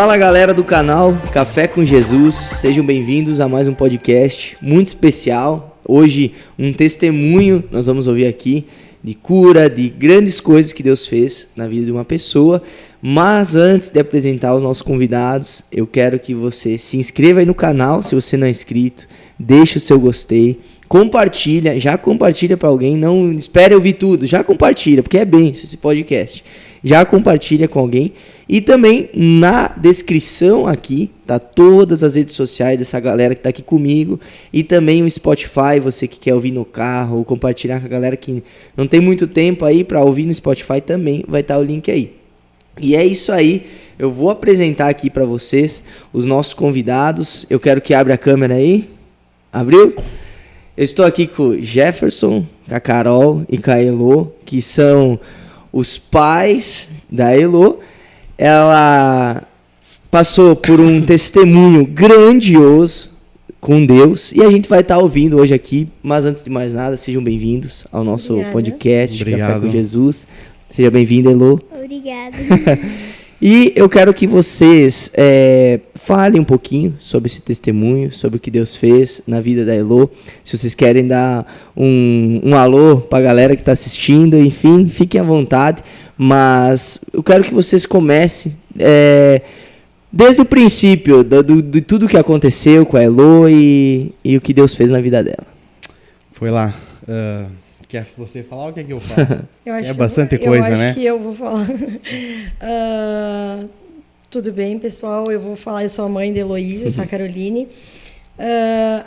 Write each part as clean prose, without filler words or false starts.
Fala galera do canal Café com Jesus, sejam bem-vindos a mais um podcast muito especial. Hoje um testemunho nós vamos ouvir aqui de cura, de grandes coisas que Deus fez na vida de uma pessoa. Mas antes de apresentar os nossos convidados, eu quero que você se inscreva aí no canal, se você não é inscrito, deixe o seu gostei, já compartilha para alguém, não espere ouvir tudo, já compartilha, porque é benção esse podcast. Já compartilha com alguém e também na descrição aqui tá todas as redes sociais dessa galera que tá aqui comigo e também o Spotify, você que quer ouvir no carro ou compartilhar com a galera que não tem muito tempo aí para ouvir no Spotify, também vai estar o link aí. E é isso aí, eu vou apresentar aqui para vocês os nossos convidados. Eu quero que abra a câmera aí. Abriu? Eu estou aqui com o Jefferson, com a Carol e com a Elo, que são os pais da Elo. Ela passou por um testemunho grandioso com Deus e a gente vai estar ouvindo hoje aqui. Mas antes de mais nada, sejam bem-vindos ao nosso podcast Café com Jesus. Seja bem-vinda, Elo. Obrigada. E eu quero que vocês falem um pouquinho sobre esse testemunho, sobre o que Deus fez na vida da Elo. Se vocês querem dar um alô para a galera que está assistindo, enfim, fiquem à vontade. Mas eu quero que vocês comecem desde o princípio, de tudo que aconteceu com a Elo e o que Deus fez na vida dela. Foi lá. Quer você falar ou quer que eu fale? Bastante coisa, né? Eu acho que eu vou falar. Tudo bem, pessoal? Eu vou falar, eu sou a mãe da Heloísa, sou a Caroline.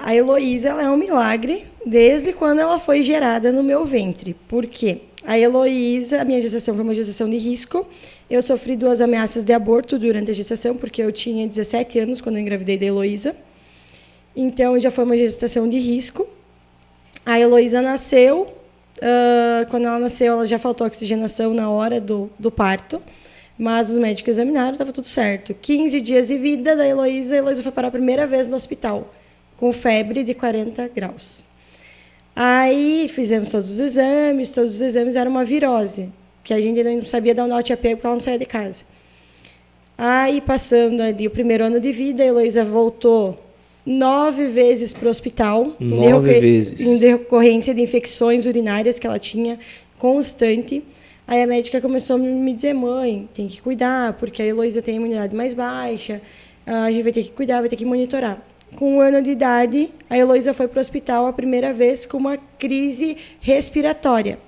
A Heloísa, ela é um milagre desde quando ela foi gerada no meu ventre. Por quê? A Heloísa, a minha gestação foi uma gestação de risco. Eu sofri 2 ameaças de aborto durante a gestação, porque eu tinha 17 anos quando eu engravidei da Heloísa. Então, já foi uma gestação de risco. A Heloísa nasceu. Quando ela nasceu, ela já faltou oxigenação na hora do parto, mas os médicos examinaram, estava tudo certo. 15 dias de vida da Heloísa, a Heloísa foi parar a primeira vez no hospital, com febre de 40 graus. Aí fizemos todos os exames eram uma virose, que a gente não sabia de onde ela tinha pego, porque ela não saía de casa. Aí, passando ali o primeiro ano de vida, a Heloísa voltou 9 vezes para o hospital, 9 vezes. Em decorrência de infecções urinárias que ela tinha constante. Aí a médica começou a me dizer: mãe, tem que cuidar, porque a Heloísa tem a imunidade mais baixa, a gente vai ter que cuidar, vai ter que monitorar. Com 1 ano de idade, a Heloísa foi para o hospital a primeira vez com uma crise respiratória.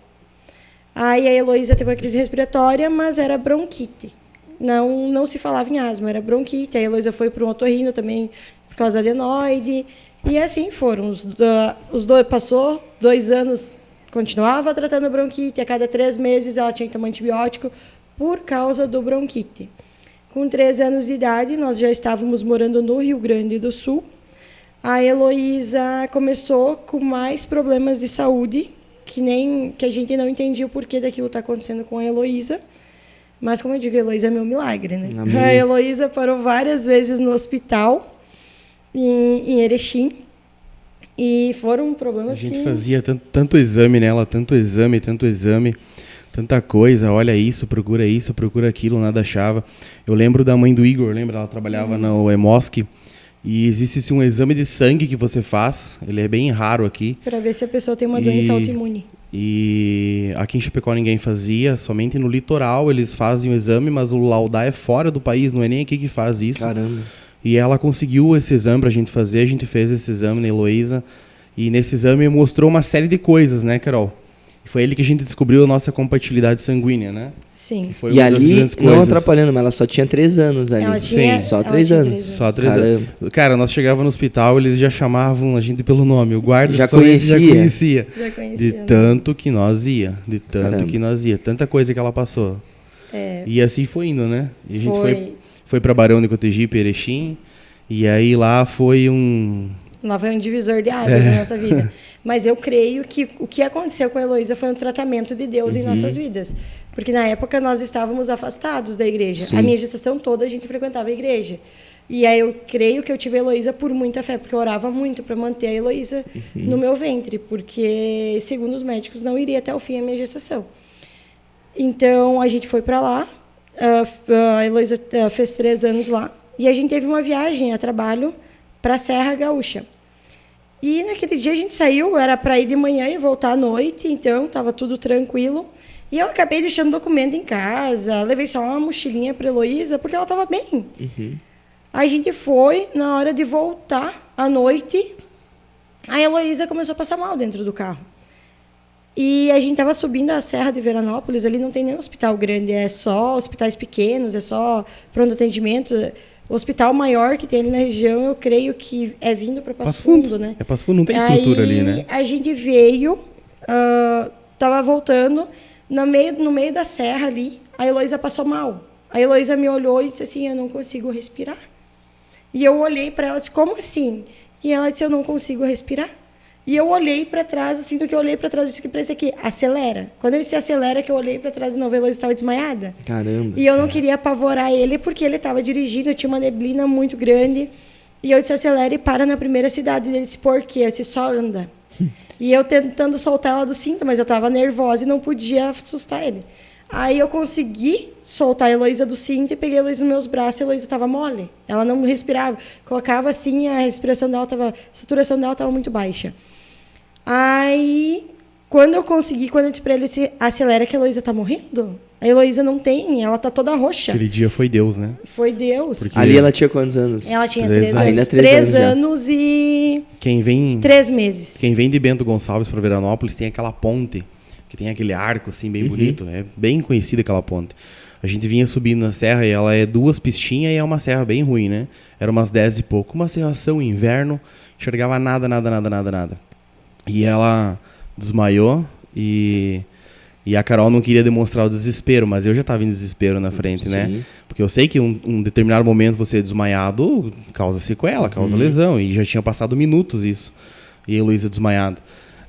Aí a Heloísa teve uma crise respiratória, mas era bronquite. Não se falava em asma, era bronquite. A Heloísa foi para um otorrino também, por causa da adenoide, e assim foram. Passou 2 anos, continuava tratando a bronquite, a cada 3 meses ela tinha que tomar antibiótico por causa do bronquite. Com 13 anos de idade, nós já estávamos morando no Rio Grande do Sul. A Heloísa começou com mais problemas de saúde, que a gente não entendia o porquê daquilo estar acontecendo com a Heloísa. Mas, como eu digo, a Heloísa é meu milagre, né? Amém. A Heloísa parou várias vezes no hospital, em Erechim, e foram problemas que... A gente fazia tanto exame nela, tanto exame, tanta coisa, olha isso, procura aquilo, nada achava. Eu lembro da mãe do Igor, ela trabalhava no EMOSC, e existe um exame de sangue que você faz, ele é bem raro aqui. Para ver se a pessoa tem uma doença autoimune. E aqui em Chapecó ninguém fazia, somente no litoral eles fazem o exame, mas o laudar é fora do país, não é nem aqui que faz isso. Caramba. E ela conseguiu esse exame pra gente fazer, a gente fez esse exame na Heloísa, e nesse exame mostrou uma série de coisas, né, Carol? E foi ele que a gente descobriu a nossa compatibilidade sanguínea, né? Sim. E ali, não atrapalhando, mas ela só tinha 3 anos ali. Só 3 anos. Só 3 anos. Cara, nós chegávamos no hospital, eles já chamavam a gente pelo nome. O guarda já conhecia. De tanto que nós ia. Tanta coisa que ela passou. E assim foi indo, né? E a gente foi para Barão de Cotegipe, Erechim, e aí lá foi um divisor de águas na nossa vida. Mas eu creio que o que aconteceu com a Heloísa foi um tratamento de Deus em nossas vidas. Porque na época nós estávamos afastados da igreja. Sim. A minha gestação toda a gente frequentava a igreja. E aí eu creio que eu tive a Heloísa por muita fé, porque eu orava muito para manter a Heloísa no meu ventre, porque, segundo os médicos, não iria até o fim a minha gestação. Então, a gente foi para lá. A Heloísa fez 3 anos lá. E a gente teve uma viagem a trabalho para a Serra Gaúcha. E naquele dia a gente saiu, era para ir de manhã e voltar à noite, então estava tudo tranquilo. E eu acabei deixando documento em casa, levei só uma mochilinha para a Heloísa, porque ela estava bem. Uhum. Aí a gente foi, na hora de voltar à noite, a Heloísa começou a passar mal dentro do carro. E a gente estava subindo a Serra de Veranópolis, ali não tem nenhum hospital grande, é só hospitais pequenos, é só pronto atendimento. O hospital maior que tem ali na região, eu creio que é vindo para Passo Fundo, né? É Passo Fundo, não tem estrutura ali, né? A gente veio, estava voltando, no meio da serra ali, a Heloísa passou mal. A Heloísa me olhou e disse assim, eu não consigo respirar. E eu olhei para ela e disse, como assim? E ela disse, eu não consigo respirar. E eu olhei para trás, assim, do que eu olhei para trás, eu disse para esse aqui, acelera. Quando eu disse acelera, que eu olhei para trás e não vi, a Heloísa estava desmaiada. Caramba. E eu não queria apavorar ele, porque ele estava dirigindo, tinha uma neblina muito grande. E eu disse, acelera e para na primeira cidade. E ele disse, por quê? Eu disse, só anda. E eu tentando soltar ela do cinto, mas eu estava nervosa e não podia assustar ele. Aí eu consegui soltar a Heloísa do cinto e peguei a Heloísa nos meus braços e a Heloísa estava mole. Ela não respirava. Colocava assim, a respiração dela estava... A saturação dela estava muito baixa. Aí, quando eu disse para ele, disse, acelera que a Heloísa está morrendo. A Heloísa não tem, ela está toda roxa. Aquele dia foi Deus, né? Foi Deus. Porque Ali ela tinha quantos anos? Ela tinha 3 3 anos. anos. Ainda 3 anos e Quem vem 3 meses. Quem vem de Bento Gonçalves para Veranópolis tem aquela ponte, que tem aquele arco assim bem bonito, é bem conhecida aquela ponte. A gente vinha subindo na serra e ela é 2 pistinhas e é uma serra bem ruim, né? Era umas 10 e pouco, uma serração inverno, enxergava nada. E ela desmaiou e a Carol não queria demonstrar o desespero, mas eu já estava em desespero na frente, né? Porque eu sei que um determinado momento você desmaiado causa sequela, causa lesão, e já tinha passado minutos isso. E a Heloísa desmaiada.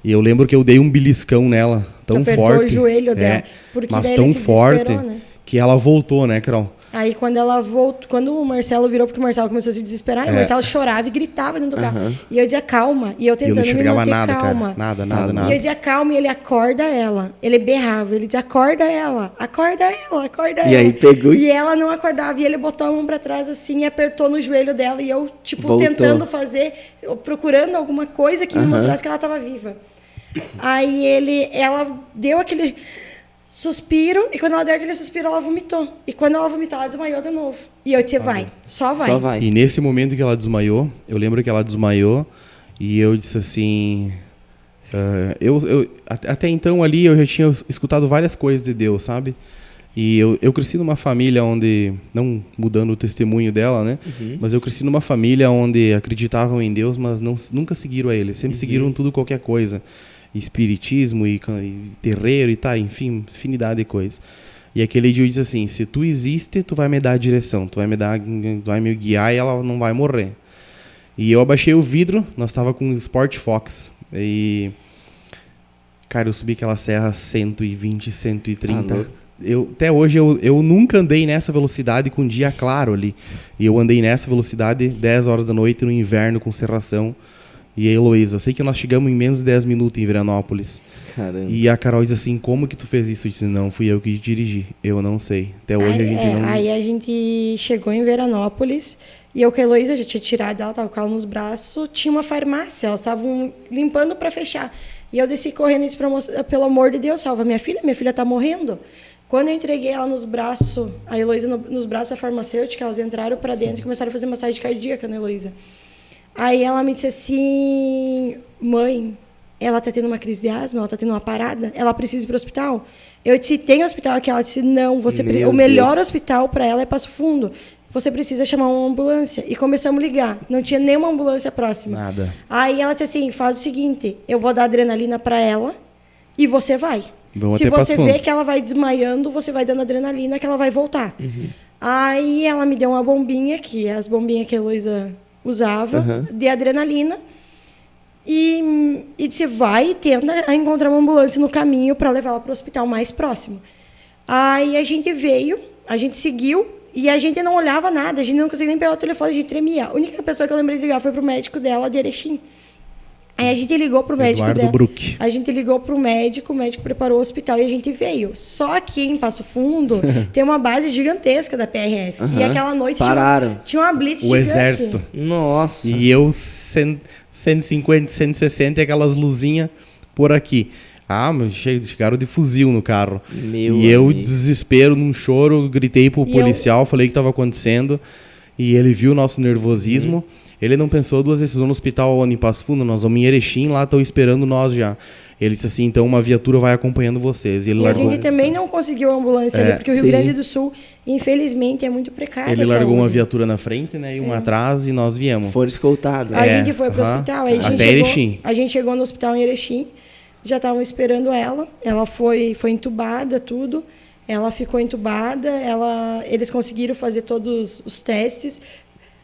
E eu lembro que eu dei um beliscão nela, tão Apertou forte. o joelho dela, porque mas daí tão ele se forte desesperou, né? que ela voltou, né, Carol? Aí quando ela voltou, quando o Marcelo virou, porque o Marcelo começou a se desesperar, e o Marcelo chorava e gritava dentro do carro. E eu dizia, calma. E eu tentando não me enxergava manter nada, calma. cara. Nada. E eu dizia, calma, e ele acorda ela. Ele berrava, ele dizia, acorda ela. E aí pegou E ela não acordava, e ele botou a mão pra trás assim, e apertou no joelho dela, e eu, tipo, Voltou. tentando fazer, procurando alguma coisa que me mostrasse que ela estava viva. Aí ela deu aquele suspiro, e quando ela deu aquele suspiro, ela vomitou. E quando ela vomitou, ela desmaiou de novo. E eu disse, vai, só vai. Só vai. E nesse momento que ela desmaiou, eu lembro que ela desmaiou e eu disse assim... até então ali eu já tinha escutado várias coisas de Deus, sabe? E eu cresci numa família onde, não mudando o testemunho dela, né? Mas eu cresci numa família onde acreditavam em Deus, mas nunca seguiram a Ele. Sempre seguiram tudo, qualquer coisa. Espiritismo e terreiro e tá, enfim, infinidade de coisas. E aquele dia eu disse assim, se tu existe, tu vai me dar a direção, tu vai me guiar e ela não vai morrer. E eu abaixei o vidro, nós tava com um Sport Fox. E, cara, eu subi aquela serra 120, 130. Até hoje eu nunca andei nessa velocidade com dia claro ali. E eu andei nessa velocidade 10 horas da noite no inverno com serração. E a Heloísa, eu sei que nós chegamos em menos de 10 minutos em Veranópolis. Caramba. E a Carol diz assim, como que tu fez isso? Eu disse, não, fui eu que dirigi. Eu não sei. Até hoje a gente não... Aí a gente chegou em Veranópolis, e eu com a Heloísa já tinha tirado ela, estava com ela nos braços, tinha uma farmácia, elas estavam limpando para fechar. E eu desci correndo e disse para a moça, pelo amor de Deus, salva minha filha está morrendo. Quando eu entreguei ela nos braços, a Heloísa nos braços da farmacêutica, elas entraram para dentro e começaram a fazer massagem cardíaca na Heloísa. Aí ela me disse assim, mãe, ela está tendo uma crise de asma, ela está tendo uma parada, ela precisa ir para o hospital. Eu disse, tem hospital aqui? Ela disse, não, o melhor hospital para ela é Passo Fundo. Você precisa chamar uma ambulância. E começamos a ligar, não tinha nenhuma ambulância próxima. Nada. Aí ela disse assim, faz o seguinte, eu vou dar adrenalina para ela e você vai. Vamos Se até você Passo vê Fundo. que ela vai desmaiando, você vai dando adrenalina que ela vai voltar. Aí ela me deu uma bombinha, que é as bombinhas que a Heloísa usava, de adrenalina, e disse, vai e tenta encontrar uma ambulância no caminho para levar ela para o hospital mais próximo. Aí a gente veio, a gente seguiu, e a gente não olhava nada, a gente não conseguia nem pegar o telefone, a gente tremia. A única pessoa que eu lembrei de ligar foi para o médico dela, de Erechim. Aí a gente ligou pro médico Eduardo dela. Bruck. A gente ligou pro médico, o médico preparou o hospital e a gente veio. Só que em Passo Fundo tem uma base gigantesca da PRF. E aquela noite Pararam. tinha uma blitz O gigante. exército. Nossa. E eu 150, 160 e aquelas luzinhas por aqui. Ah, mas chegaram de fuzil no carro. Meu e eu, amigo. desespero, num choro, gritei pro E policial, falei o que estava acontecendo. E ele viu o nosso nervosismo. Ele não pensou duas vezes, no hospital onde em Passo Fundo, nós vamos em Erechim, lá estão esperando nós já. Ele disse assim, então uma viatura vai acompanhando vocês. E ele E a largou, gente também não conseguiu ambulância ali, porque o Rio sim. Grande do Sul, infelizmente, é muito precário. ele a largou saúde. uma viatura na frente, né, e uma atrás, e nós viemos. Foram escoltados. A É, gente foi pro aham. hospital, aí Até Erechim. a gente chegou no hospital em Erechim, já estavam esperando ela foi entubada, tudo. Ela ficou entubada, eles conseguiram fazer todos os testes.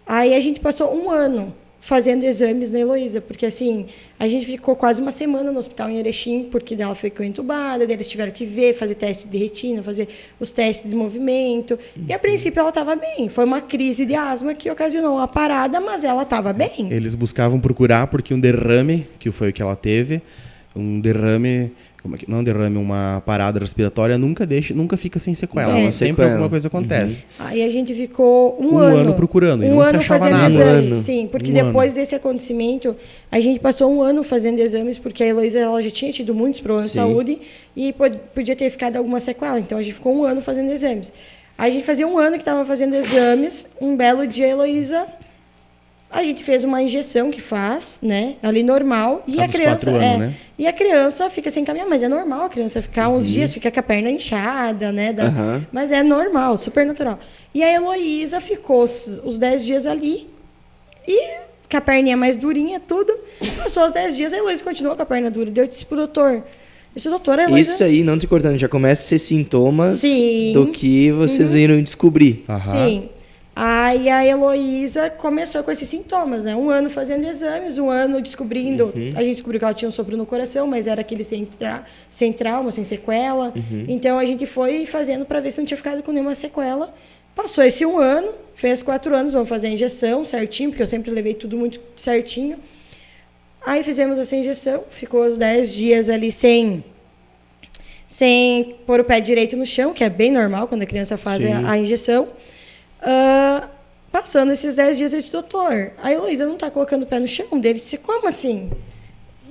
Aí a gente passou um ano fazendo exames na Heloísa, porque assim, a gente ficou quase uma semana no hospital em Erechim, porque ela ficou entubada, daí eles tiveram que ver, fazer teste de retina, fazer os testes de movimento. E a princípio ela estava bem. Foi uma crise de asma que ocasionou uma parada, mas ela estava bem. Eles buscavam procurar porque um derrame, que foi o que ela teve, um derrame, não um derrame, uma parada respiratória, nunca fica sem sequela. Dá uma Sempre sequela. alguma coisa acontece. Aí a gente ficou Um ano procurando, e um não se ano achava fazendo nada. exames, Um ano. sim, porque Um depois desse acontecimento, a gente passou um ano fazendo exames, porque a Heloísa ela já tinha tido muitos problemas de Sim. saúde e podia ter ficado alguma sequela. Então a gente ficou um ano fazendo exames. Aí a gente fazia um ano que estava fazendo exames, um belo dia a Heloísa, a gente fez uma injeção que faz, né, ali normal, e A a dos criança 4 anos, né? e a criança fica sem caminhar, mas é normal a criança ficar uns dias, fica com a perna inchada, né, Aham. mas é normal, super natural. E a Heloísa ficou os 10 dias ali, e com a perninha mais durinha, tudo. Passou os 10 dias, a Heloísa continuou com a perna dura. Daí eu disse pro doutor, a Heloísa... Isso aí, não te cortando, já começa a ser sintomas Sim. do que vocês viram descobrir. Aham. Sim. Aí a Heloísa começou com esses sintomas, né? Um ano fazendo exames, um ano descobrindo... A gente descobriu que ela tinha um sopro no coração, mas era aquele sem trauma, sem sequela. Então a gente foi fazendo para ver se não tinha ficado com nenhuma sequela. Passou esse um ano, fez 4 anos, vamos fazer a injeção certinho, porque eu sempre levei tudo muito certinho. Aí fizemos essa injeção, ficou os 10 dias ali sem pôr o pé direito no chão, que é bem normal quando a criança faz Sim. a injeção. Passando esses 10 dias, eu disse, doutor, a Heloísa não está colocando o pé no chão. Ele disse, como assim?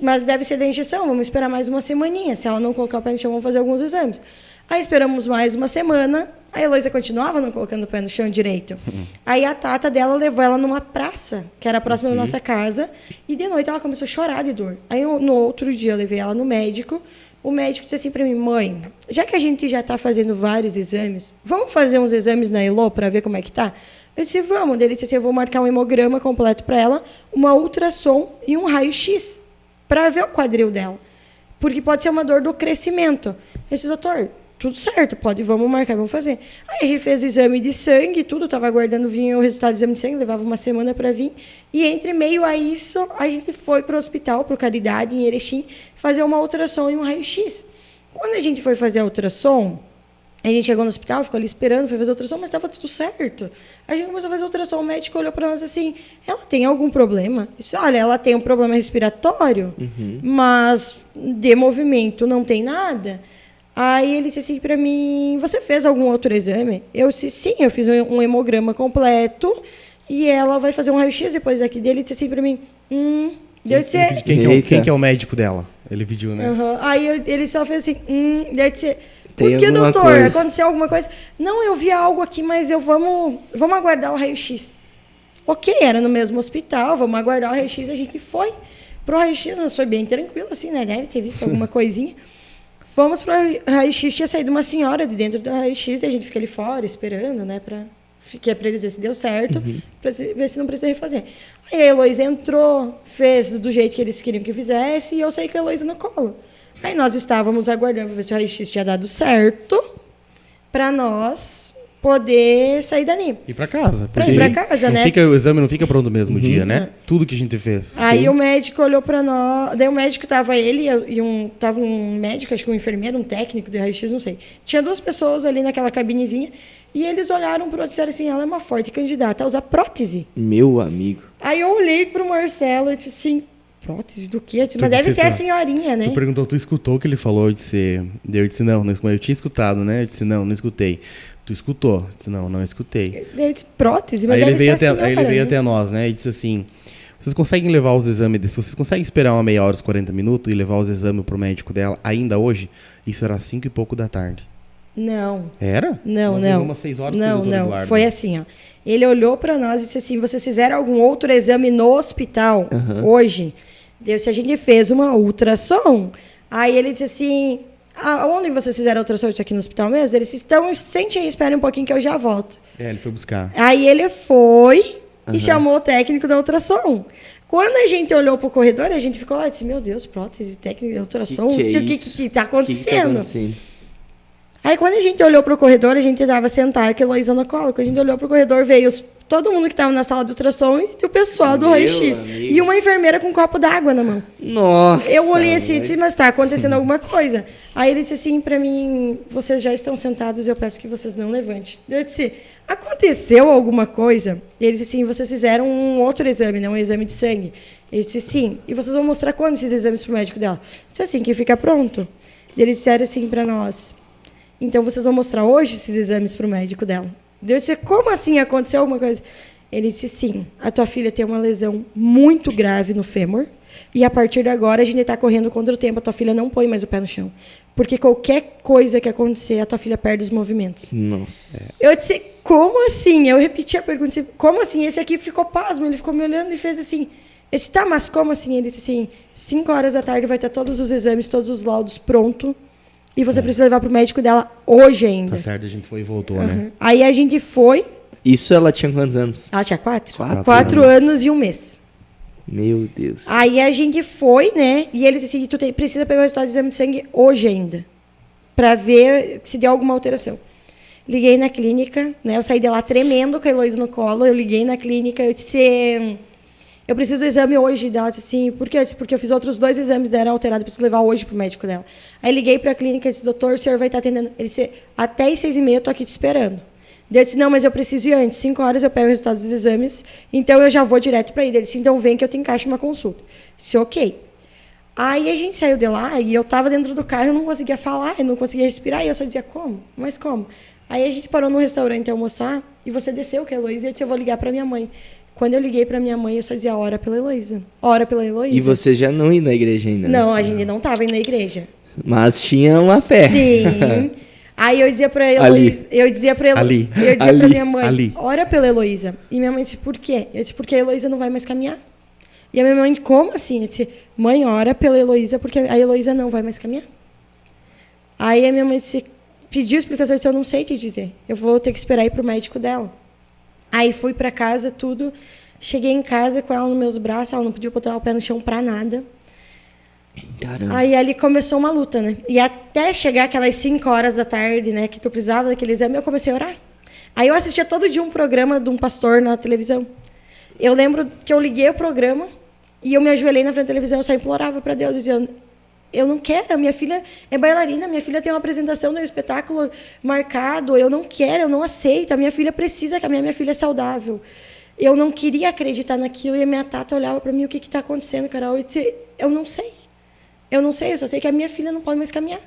Mas deve ser da injeção, vamos esperar mais uma semaninha. Se ela não colocar o pé no chão, vamos fazer alguns exames. Aí esperamos mais uma semana, a Heloísa continuava não colocando o pé no chão direito. Aí a tata dela levou ela numa praça, que era próxima da nossa casa, e de noite ela começou a chorar de dor. Aí no outro dia eu levei ela no médico, o médico disse assim para mim, mãe, já que a gente já está fazendo vários exames, vamos fazer uns exames na Elo para ver como é que tá? Eu disse, vamos. Ele disse assim, eu vou marcar um hemograma completo para ela, uma ultrassom e um raio-x para ver o quadril dela. Porque pode ser uma dor do crescimento. Eu disse, doutor, tudo certo, vamos marcar, vamos fazer. Aí a gente fez o exame de sangue, tudo, estava aguardando vir o resultado do exame de sangue, levava uma semana para vir. E entre meio a isso, a gente foi para o hospital, para o Caridade, em Erechim, fazer uma ultrassom e um raio-x. Quando a gente foi fazer a ultrassom, a gente chegou no hospital, ficou ali esperando, foi fazer a ultrassom, mas estava tudo certo. A gente começou a fazer a ultrassom, o médico olhou para nós assim, ela tem algum problema? Eu disse, olha, ela tem um problema respiratório, mas de movimento não tem nada. Aí ele disse assim para mim, você fez algum outro exame? Eu disse, sim, eu fiz um hemograma completo e ela vai fazer um raio-x depois daqui dele. Ele disse assim para mim, eu disse, Quem que é o médico dela? Ele pediu, né? Aí ele só fez assim, eu disse, Tem por que, alguma doutor? coisa. Aconteceu alguma coisa? Não, eu vi algo aqui, mas vamos aguardar o raio-x. Ok, era no mesmo hospital, vamos aguardar o raio-x. A gente foi pro raio-x, nós foi bem tranquilo, assim, né? Deve ter visto alguma coisinha. Fomos pro raio-x, tinha saído uma senhora de dentro do raio-x, daí a gente fica ali fora esperando, né? Que é para eles ver se deu certo, para ver se não precisa refazer. Aí a Heloísa entrou, fez do jeito que eles queriam que fizesse, e eu saí com a Heloísa no colo. Aí nós estávamos aguardando para ver se o raio-x tinha dado certo, para nós poder sair dali. Ir pra casa. Pra ir pra casa, né? O exame não fica pronto no mesmo dia, né? Tudo que a gente fez. Aí o médico olhou para nós, daí o médico tava ele e tava um médico, acho que um enfermeiro, um técnico de raio-x, não sei. Tinha 2 pessoas ali naquela cabinezinha e eles olharam pro outro e disseram assim, ela é uma forte candidata a usar prótese. Meu amigo. Aí eu olhei pro Marcelo e disse assim, prótese do quê? Eu disse, mas deve ser a senhorinha, né? Tu perguntou, tu escutou o que ele falou? Eu disse, não, eu tinha escutado, né? Eu disse, não escutei. Tu escutou? Eu disse, não escutei. Eu disse, prótese, mas aí deve ser a senhora, Aí ele veio né? até nós, né? E disse assim, vocês conseguem levar os exames, vocês conseguem esperar uma meia hora, uns 40 minutos e levar os exames pro médico dela ainda hoje? Isso era 5 e pouco da tarde. Não. Era? Não, nós não. Umas 6 horas Não, pro doutor não. Eduardo. Foi assim, ó. Ele olhou pra nós e disse assim, vocês fizeram algum outro exame no hospital hoje? Se a gente fez uma ultrassom, aí ele disse assim, aonde vocês fizeram a ultrassom? Isso aqui no hospital mesmo? Eles estão, sente aí, espera um pouquinho que eu já volto. Ele foi buscar. Aí ele foi e chamou o técnico da ultrassom. Quando a gente olhou pro corredor, a gente ficou lá e disse, meu Deus, prótese, técnica de ultrassom, o que tá acontecendo? Aí quando a gente olhou pro corredor, a gente estava sentado com a Heloísa no colo. Quando a gente olhou pro corredor, veio todo mundo que estava na sala de ultrassom e o pessoal do raio-x. E uma enfermeira com um copo d'água na mão. Nossa! Eu olhei assim e disse, mas tá acontecendo alguma coisa. Aí ele disse assim pra mim, vocês já estão sentados, eu peço que vocês não levantem. Eu disse, aconteceu alguma coisa? E ele disse assim, vocês fizeram um outro exame, né? Um exame de sangue. Ele disse, sim. E vocês vão mostrar quando esses exames pro médico dela? Eu disse assim, que fica pronto. Eles disseram assim pra nós, então vocês vão mostrar hoje esses exames pro médico dela. Eu disse, como assim? Aconteceu alguma coisa? Ele disse, sim, a tua filha tem uma lesão muito grave no fêmur e a partir de agora a gente está correndo contra o tempo. A tua filha não põe mais o pé no chão. Porque qualquer coisa que acontecer, a tua filha perde os movimentos. Nossa. Eu disse, como assim? Eu repeti a pergunta, disse, como assim? Esse aqui ficou pasmo, ele ficou me olhando e fez assim. Eu disse, tá, mas como assim? Ele disse assim, 5 horas da tarde vai ter todos os exames, todos os laudos prontos. E você precisa levar pro médico dela hoje ainda. Tá certo, a gente foi e voltou, né? Aí a gente foi. Isso ela tinha quantos anos? Ela tinha 4? 4 anos e 1 mês. Meu Deus. Aí a gente foi, né? E eles disseram, precisa pegar o resultado do exame de sangue hoje ainda. Pra ver se deu alguma alteração. Liguei na clínica, né? Eu saí de lá tremendo com a Heloísa no colo. Eu liguei na clínica, eu disse, eu preciso do exame hoje. Ela disse assim, por quê? Eu disse, porque eu fiz outros 2 exames, deram alterado, preciso levar hoje pro médico dela. Aí liguei para a clínica e disse, doutor, o senhor vai estar atendendo? Ele disse, até às 6h30 eu estou aqui te esperando. Eu disse, não, mas eu preciso ir antes, 5 horas eu pego o resultado dos exames, então eu já vou direto para ele. Ele disse, então vem que eu te encaixo uma consulta. Eu disse, ok. Aí a gente saiu de lá e eu estava dentro do carro, eu não conseguia falar, eu não conseguia respirar, e eu só dizia, como? Mas como? Aí a gente parou num restaurante a almoçar, e você desceu com a Heloísa, e eu disse, eu vou ligar para minha mãe. Quando eu liguei para minha mãe, eu só dizia, ora pela Heloísa. Ora pela Heloísa. E você já não ia na igreja ainda? Né? Não, a gente não estava indo na igreja. Mas tinha uma fé. Sim. Aí eu dizia pra Heloísa, eu dizia pra minha mãe, ora pela Heloísa. E minha mãe disse, por quê? Eu disse, porque a Heloísa não vai mais caminhar. E a minha mãe, como assim? Eu disse, mãe, ora pela Heloísa, porque a Heloísa não vai mais caminhar. Aí a minha mãe disse, pediu explicação, eu disse, eu não sei te dizer. Eu vou ter que esperar ir pro médico dela. Aí fui pra casa, tudo. Cheguei em casa com ela nos meus braços, ela não podia botar o pé no chão pra nada. Caramba. Aí ali começou uma luta, né? E até chegar aquelas 5 horas da tarde, né, que tu precisava daquele exame, eu comecei a orar. Aí eu assistia todo dia um programa de um pastor na televisão. Eu lembro que eu liguei o programa e eu me ajoelhei na frente da televisão, eu só implorava para Deus, dizendo, eu não quero, a minha filha é bailarina, minha filha tem uma apresentação de um espetáculo marcado, eu não quero, eu não aceito, a minha filha precisa, que a minha filha é saudável. Eu não queria acreditar naquilo e a minha tata olhava para mim, o que está acontecendo, Carol? Eu disse, eu não sei, eu só sei que a minha filha não pode mais caminhar.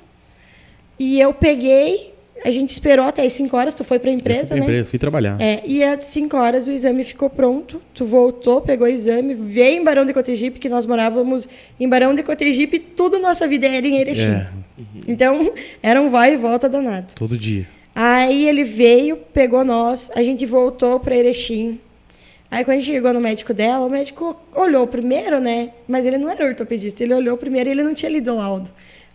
E eu peguei, a gente esperou até as 5 horas, tu foi para a empresa, né? Fui trabalhar. E às 5 horas o exame ficou pronto, tu voltou, pegou o exame, veio em Barão de Cotegipe, que nós morávamos em Barão de Cotegipe, tudo nossa vida era em Erechim. Então, era um vai e volta danado. Todo dia. Aí ele veio, pegou nós, a gente voltou para Erechim. Aí quando a gente chegou no médico dela, o médico olhou primeiro, né? Mas ele não era ortopedista, ele olhou primeiro e ele não tinha lido o laudo.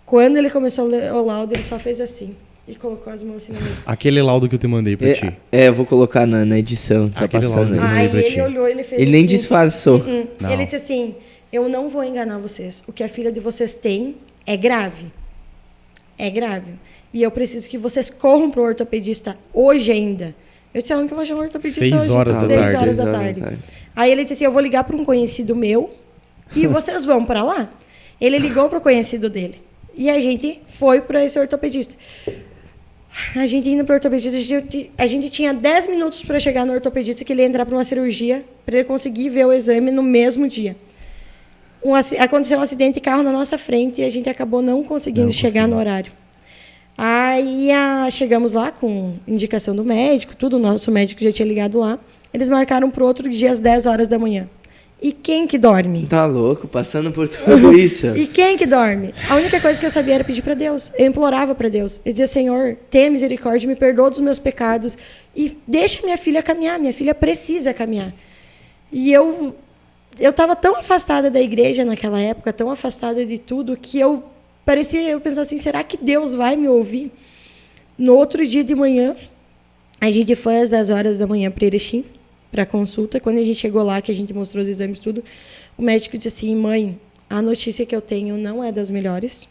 Quando ele começou a ler o laudo, ele só fez assim. E colocou as mãos assim na mesa. Aquele laudo que eu te mandei pra ti. Eu vou colocar na edição, tá Aquele passando laudo. aí. Aí ele olhou, ele fez Ele assim. nem disfarçou. Ele disse assim, eu não vou enganar vocês. O que a filha de vocês tem é grave. É grave. E eu preciso que vocês corram pro ortopedista hoje ainda. Eu disse, aonde que eu vou chamar o ortopedista 6 hoje? horas da 6 tarde. horas da tarde. Aí ele disse assim, eu vou ligar para um conhecido meu e vocês vão para lá. Ele ligou para o conhecido dele. E a gente foi para esse ortopedista. A gente indo para o ortopedista, a gente tinha 10 minutos para chegar no ortopedista, que ele ia entrar para uma cirurgia, para ele conseguir ver o exame no mesmo dia. Aconteceu um acidente de carro na nossa frente e a gente acabou não conseguindo chegar no horário. Aí chegamos lá com indicação do médico, tudo, o nosso médico já tinha ligado lá. Eles marcaram para o outro dia às 10 horas da manhã. E quem que dorme? Tá louco, passando por tudo isso. E quem que dorme? A única coisa que eu sabia era pedir para Deus. Eu implorava para Deus. Eu dizia, Senhor, tenha misericórdia, me perdoa dos meus pecados e deixa minha filha caminhar. Minha filha precisa caminhar. E eu estava tão afastada da igreja naquela época, tão afastada de tudo, que eu pensava assim, será que Deus vai me ouvir? No outro dia de manhã, a gente foi às 10 horas da manhã para Erechim, para consulta. Quando a gente chegou lá, que a gente mostrou os exames tudo, o médico disse assim, mãe, a notícia que eu tenho não é das melhores.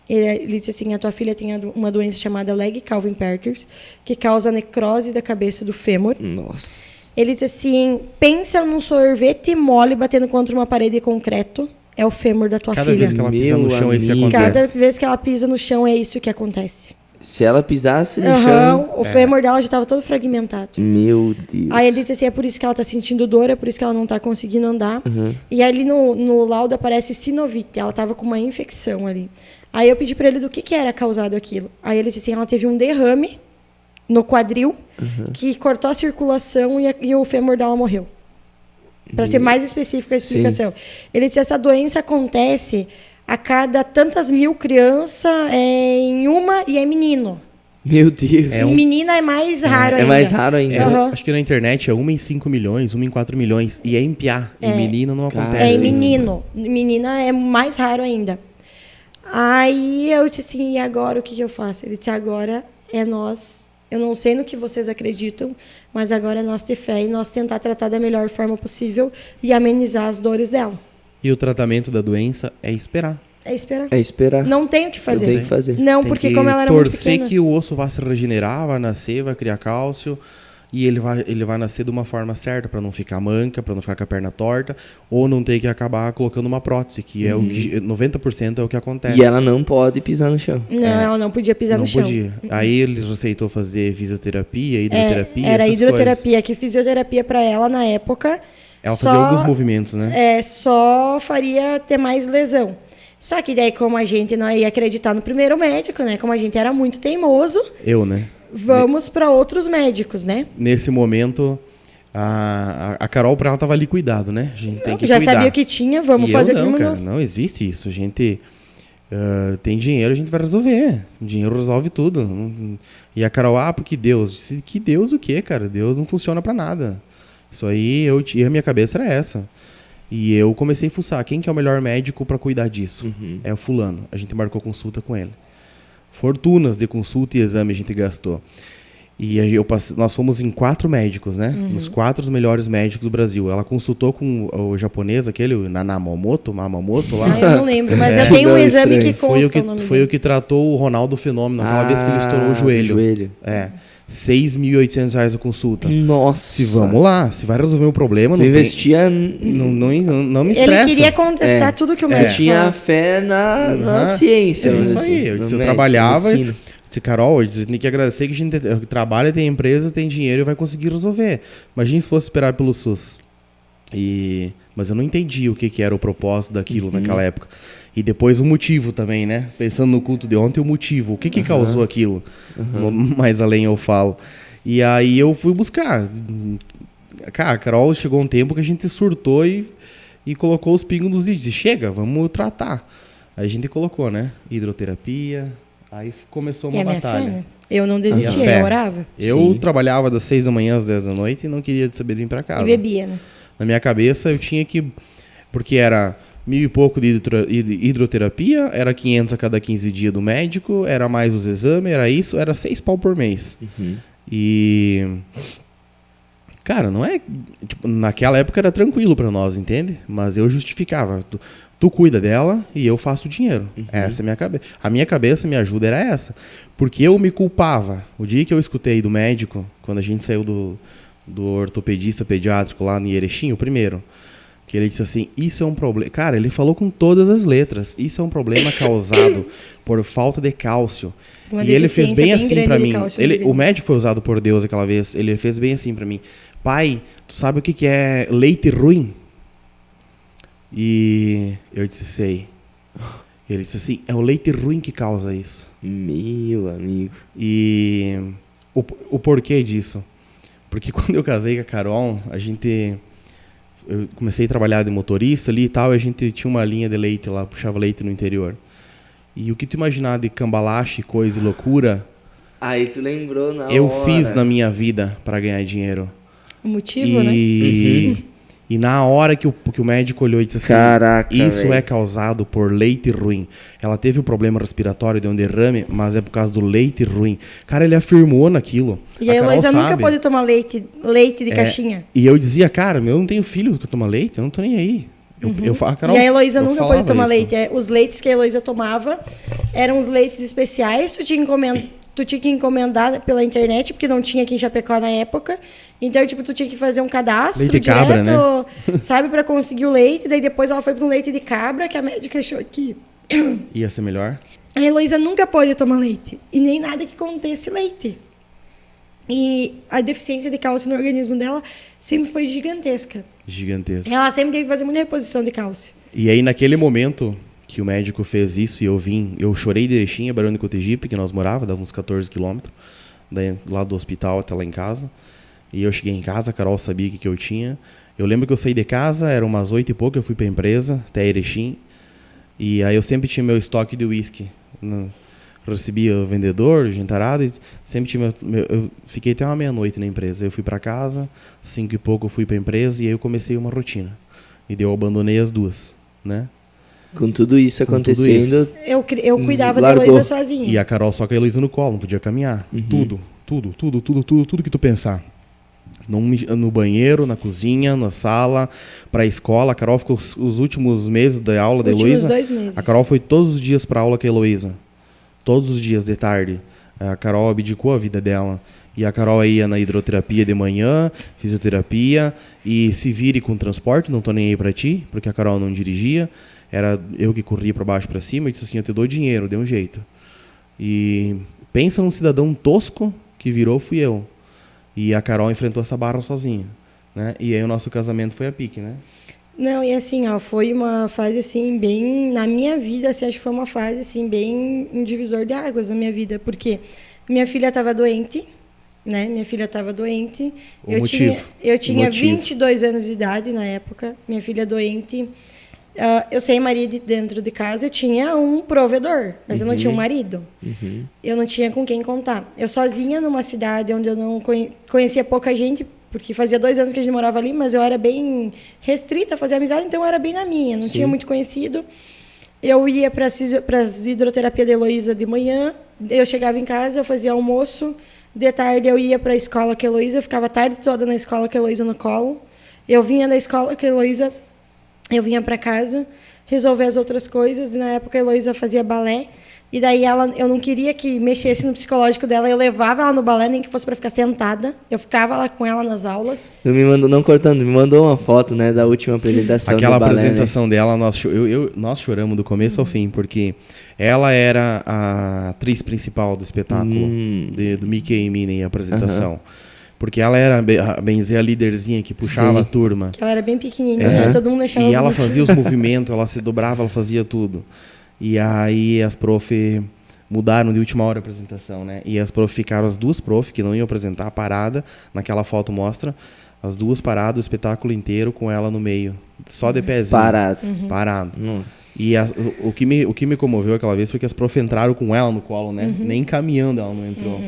Ele disse assim, a tua filha tem uma doença chamada Legg-Calvin-Perkins, que causa necrose da cabeça do fêmur. Nossa. Ele disse assim, pensa num sorvete mole batendo contra uma parede de concreto, é o fêmur da tua Cada filha. vez que ela pisa no chão, é isso que amigo. acontece. Cada vez que ela pisa no chão, é isso que acontece. Se ela pisasse no chão... O fêmur dela já estava todo fragmentado. Meu Deus. Aí ele disse assim, é por isso que ela está sentindo dor, é por isso que ela não está conseguindo andar. E ali no laudo aparece sinovite, ela estava com uma infecção ali. Aí eu pedi para ele do que era causado aquilo. Aí ele disse assim, ela teve um derrame no quadril, que cortou a circulação e o fêmur dela morreu. Para ser mais específica a explicação. Ele disse, essa doença acontece a cada tantas mil crianças em uma e é menino. Meu Deus. Menina é mais raro ainda. É mais raro ainda. Acho que na internet é 1 em 5 milhões, 1 em 4 milhões. E é em piá. Em menino não acontece. É em isso. menino. Menina é mais raro ainda. Aí eu disse assim, e agora o que eu faço? Ele disse, agora é nós. Eu não sei no que vocês acreditam, mas agora é nós ter fé e nós tentar tratar da melhor forma possível e amenizar as dores dela. E o tratamento da doença é esperar. É esperar. É esperar. Não tem o que fazer. Tem que fazer. Não, Tem porque que como ela era muito torcer pequena... que o osso vai se regenerar, vai nascer, vai criar cálcio. E ele vai nascer de uma forma certa, para não ficar manca, para não ficar com a perna torta, ou não ter que acabar colocando uma prótese, que é o que 90% é o que acontece. E ela não pode pisar no chão. Não, ela não podia pisar não no chão. podia. Aí ele receitou fazer fisioterapia, hidroterapia, Era essas hidroterapia, coisas. que fisioterapia para ela na época... Ela fazia alguns movimentos, né? Só faria ter mais lesão. Só que daí, como a gente não ia acreditar no primeiro médico, né? Como a gente era muito teimoso, Né? vamos para outros médicos, né? Nesse momento, a Carol, para ela, tava ali cuidado, né? A gente tem que Já cuidar. sabia o que tinha, vamos E fazer eu o que não, mandou. cara, não existe isso. A gente tem dinheiro, a gente vai resolver. O dinheiro resolve tudo. E a Carol, porque Deus. Disse, que Deus o quê, cara? Deus não funciona para nada. Isso aí, a minha cabeça era essa. E eu comecei a fuçar. Quem que é o melhor médico para cuidar disso? É o fulano. A gente marcou consulta com ele. Fortunas de consulta e exame a gente gastou. E nós fomos em 4 médicos, né? Nos 4 melhores médicos do Brasil. Ela consultou com o japonês, aquele, o Mamamoto lá. Eu não lembro, mas eu tenho um exame que consta o nome Foi dele. o que tratou o Ronaldo Fenômeno, aquela vez que ele estourou o joelho. R$6.800 a consulta. Nossa. Se vamos lá, se vai resolver o problema, Tu não investia... não me estressa. Ele queria contestar tudo que o Eu médico tinha falava. fé na ciência. É vamos isso dizer aí. assim, Eu no disse, eu médico, trabalhava, na medicina. disse, Carol, a gente tem que agradecer que a gente trabalha, tem empresa, tem dinheiro e vai conseguir resolver. Imagina se fosse esperar pelo SUS. Mas eu não entendi o que era o propósito daquilo naquela época. E depois o motivo também, né? Pensando no culto de ontem, o motivo. O que causou aquilo? Mais além eu falo. E aí eu fui buscar. Cara, a Carol chegou um tempo que a gente surtou e colocou os pingos nos vídeos. Chega, vamos tratar. Aí a gente colocou, né? Hidroterapia. Aí começou uma minha batalha. fé, né? Eu não desistia, Minha fé. eu orava. Eu Sim. trabalhava das 6 da manhã às 10 da noite e não queria saber de vir pra casa. E bebia, né? Na minha cabeça eu tinha que... Porque era 1.000 e pouco de hidroterapia, era 500 a cada 15 dias do médico, era mais os exames, era isso, era 6 pau por mês. E... Cara, não é... Tipo, naquela época era tranquilo pra nós, entende? Mas eu justificava. Tu cuida dela e eu faço o dinheiro. Essa é a minha cabeça. A minha cabeça, minha ajuda era essa. Porque eu me culpava. O dia que eu escutei do médico, quando a gente saiu do ortopedista pediátrico lá em Erechim, o primeiro, que ele disse assim, isso é um problema... Cara, ele falou com todas as letras. Isso é um problema causado por falta de cálcio. Uma E ele fez bem deficiência assim pra grande mim. de cálcio O médico foi usado por Deus aquela vez. Ele fez bem assim pra mim. Pai, tu sabe o que é leite ruim? E eu disse, sei. Ele disse assim, é o leite ruim que causa isso. Meu amigo. E o porquê disso? Porque quando eu casei com a Carol, eu comecei a trabalhar de motorista ali e tal, e a gente tinha uma linha de leite lá, puxava leite no interior. E o que tu imaginar de cambalache, coisa e loucura, Aí tu lembrou na hora. eu fiz na minha vida para ganhar dinheiro. O motivo, né? E na hora que o médico olhou e disse assim, Caraca, isso véio. é causado por leite ruim. Ela teve um problema respiratório, deu um derrame, mas é por causa do leite ruim. Cara, ele afirmou naquilo. E a Carol Heloísa nunca sabe. pôde tomar leite de caixinha. E eu dizia, cara, eu não tenho filho que toma leite, eu não tô nem aí. A Carol, E a Heloísa eu nunca falava pôde tomar isso. leite. Os leites que a Heloísa tomava eram os leites especiais. Tu tinha que encomendar pela internet, porque não tinha aqui em Chapecó na época. Então, tipo, tu tinha que fazer um cadastro Leite de direto, cabra, né? sabe, para conseguir o leite. Daí depois ela foi para um leite de cabra, que a médica achou que Ia ser melhor? a Heloísa nunca pôde tomar leite. E nem nada que contesse leite. E a deficiência de cálcio no organismo dela sempre foi gigantesca. Gigantesco. Ela sempre teve que fazer muita reposição de cálcio. E aí, naquele momento que o médico fez isso e eu chorei de Erechim, Barão de Cotegipe, que nós morava, dava uns 14 quilômetros, lá do hospital até lá em casa. E eu cheguei em casa, a Carol sabia o que eu tinha. Eu lembro que eu saí de casa, eram umas 8 e pouco, eu fui pra empresa, até Erechim. E aí eu sempre tinha meu estoque de uísque. Recebia o vendedor, o jantarado, e sempre tinha eu fiquei até uma meia-noite na empresa. Eu fui para casa, 5 e pouco eu fui para a empresa e aí eu comecei uma rotina. E daí eu abandonei as duas, né? Com tudo isso Com tudo acontecendo, Eu cuidava da largou. Heloísa sozinha. E a Carol só com a Heloísa no colo, não podia caminhar. Tudo que tu pensar. No banheiro, na cozinha, na sala, pra escola. A Carol ficou os últimos meses da aula da Últimos Heloísa. 2 meses. A Carol foi todos os dias pra aula com a Heloísa. Todos os dias de tarde. A Carol abdicou a vida dela. E a Carol ia na hidroterapia de manhã, fisioterapia, e se vire com transporte, não tô nem aí pra ti, porque a Carol não dirigia. Era eu que corria pra baixo e pra cima, e disse assim, eu te dou dinheiro, dei um jeito. E pensa num cidadão tosco que virou, fui eu. E a Carol enfrentou essa barra sozinha, né? E aí o nosso casamento foi a pique, né? Não, e assim, ó, foi uma fase, assim, bem... Na minha vida, assim, acho que foi uma fase, assim, bem um divisor de águas na minha vida. Porque minha filha estava doente, né? Minha filha estava doente. Eu tinha 22 anos de idade na época. Minha filha doente. Eu sem marido dentro de casa, eu tinha um provedor, mas eu não tinha um marido. Eu não tinha com quem contar. Eu sozinha numa cidade onde eu não conhecia pouca gente, porque fazia 2 anos que a gente morava ali, mas eu era bem restrita a fazer amizade, então eu era bem na minha, não tinha muito conhecido. Eu ia para as hidroterapia da Heloísa de manhã, eu chegava em casa, eu fazia almoço, de tarde eu ia para a escola com a Heloísa, eu ficava a tarde toda na escola com a Heloísa no colo. Eu vinha da escola com a Heloísa, eu vinha para casa, resolver as outras coisas. Na época a Heloísa fazia balé, e daí eu não queria que mexesse no psicológico dela, eu levava ela no balé, nem que fosse para ficar sentada. Eu ficava lá com ela nas aulas. me mandou uma foto, né, da última apresentação Aquela do balé, apresentação dela, nós choramos do começo ao fim, porque ela era a atriz principal do espetáculo, do Mickey e Minnie, a apresentação. Porque ela era, bem dizer, a líderzinha que puxava a turma. Que ela era bem pequenininha, todo mundo achava E ela bonitinha. fazia os movimentos, ela se dobrava, ela fazia tudo. E aí as prof mudaram de última hora a apresentação, né? E as prof ficaram, as duas prof, que não iam apresentar, parada, naquela foto mostra, as duas paradas, o espetáculo inteiro com ela no meio. Só de pezinho. Parado. Nossa. E o que me comoveu aquela vez foi que as prof entraram com ela no colo, né? Nem caminhando ela não entrou.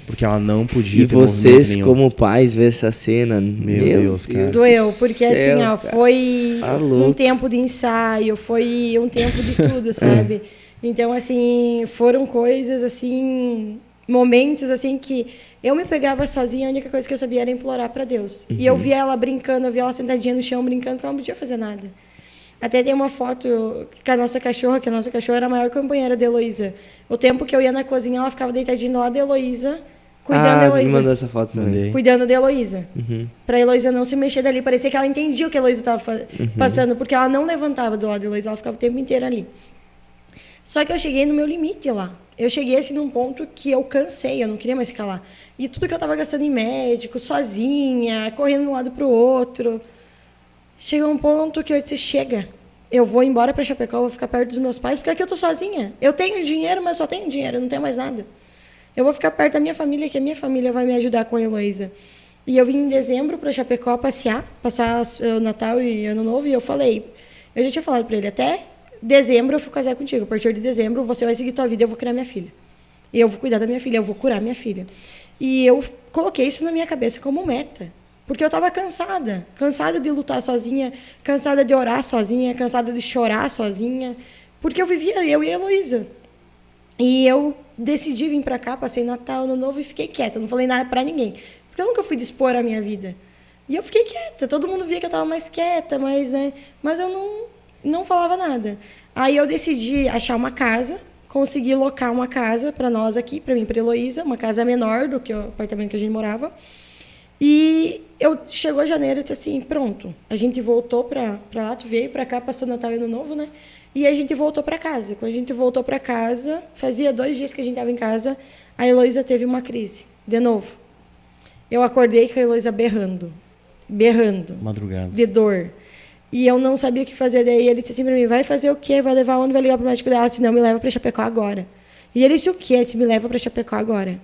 Porque ela não podia E ter movimento vocês, nenhum. como pais, ver essa cena... Meu Deus, cara. Doeu, porque céu, assim, ó, foi tá louco. um tempo de ensaio, foi um tempo de tudo, sabe? Então, assim, foram coisas, assim, momentos, assim, que eu me pegava sozinha, a única coisa que eu sabia era implorar para Deus. E eu via ela brincando, eu via ela sentadinha no chão brincando, porque ela não podia fazer nada. Até tem uma foto com a nossa cachorra, que a nossa cachorra era a maior companheira da Heloísa. O tempo que eu ia na cozinha, ela ficava deitadinha lá da Heloísa, cuidando da me Heloísa. mandou essa foto também. Mandei. Cuidando da Heloísa. Pra Heloísa não se mexer dali. Parecia que ela entendia o que a Heloísa estava passando, porque ela não levantava do lado da Heloísa, ela ficava o tempo inteiro ali. Só que eu cheguei no meu limite lá. Eu cheguei assim num ponto que eu cansei, eu não queria mais ficar lá. E tudo que eu estava gastando em médico, sozinha, correndo de um lado para o outro. Chegou um ponto que eu disse, chega. eu vou embora para Chapecó, eu vou ficar perto dos meus pais, porque aqui eu tô sozinha. Eu tenho dinheiro, mas só tenho dinheiro, eu não tenho mais nada. Eu vou ficar perto da minha família, que a minha família vai me ajudar com a Heloísa. E eu vim em dezembro para Chapecó passar o Natal e Ano Novo, e eu já tinha falado para ele, até dezembro eu fui casar contigo, a partir de dezembro você vai seguir tua vida, eu vou criar minha filha. E eu vou cuidar da minha filha, eu vou curar minha filha. E eu coloquei isso na minha cabeça como meta. Porque eu estava cansada de lutar sozinha, cansada de orar sozinha, cansada de chorar sozinha, porque eu vivia, eu e a Heloísa. E eu decidi vir para cá, passei Natal, Ano Novo e fiquei quieta, não falei nada para ninguém, porque eu nunca fui dispor a minha vida. E eu fiquei quieta, todo mundo via que eu estava mais quieta, mas eu não falava nada. Aí eu decidi achar uma casa, consegui locar uma casa para nós aqui, para mim e para a Heloísa, uma casa menor do que o apartamento que a gente morava. E chegou janeiro e disse assim, pronto, a gente voltou para lá, tu veio para cá, passou Natal e Ano Novo, né? E a gente voltou para casa. Quando a gente voltou para casa, fazia 2 dias que a gente estava em casa, a Heloísa teve uma crise, de novo. Eu acordei com a Heloísa berrando, Madrugada. de dor. E eu não sabia o que fazer. Daí ele disse assim para mim, vai fazer o quê? Vai levar onde? Vai ligar para o médico dela? Ela disse, não, me leva para Chapecó agora. E ele disse, o quê? Ele disse, me leva para Chapecó agora.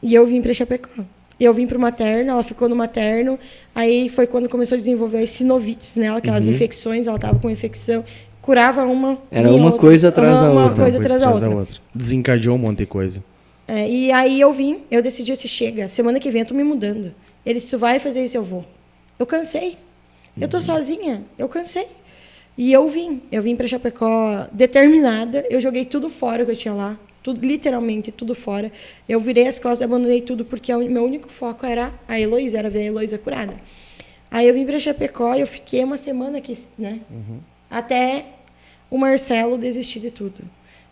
E eu vim para Chapecó. Eu vim para o materno, ela ficou no materno, aí foi quando começou a desenvolver as sinovites nela, aquelas infecções, ela estava com infecção, curava uma... Era uma coisa atrás da outra. Uma coisa atrás da outra. Desencadeou um monte de coisa. E aí eu decidi, assim, chega, semana que vem eu tô me mudando. Ele disse, tu vai fazer isso, eu vou. Eu cansei. Eu tô sozinha, eu cansei. E eu vim para Chapecó determinada, eu joguei tudo fora que eu tinha lá. Tudo, literalmente tudo fora. Eu virei as costas, abandonei tudo, porque o meu único foco era a Heloísa, era ver a Heloísa curada. Aí eu vim para Chapecó e eu fiquei uma semana aqui, né? Uhum. Até o Marcelo desistir de tudo.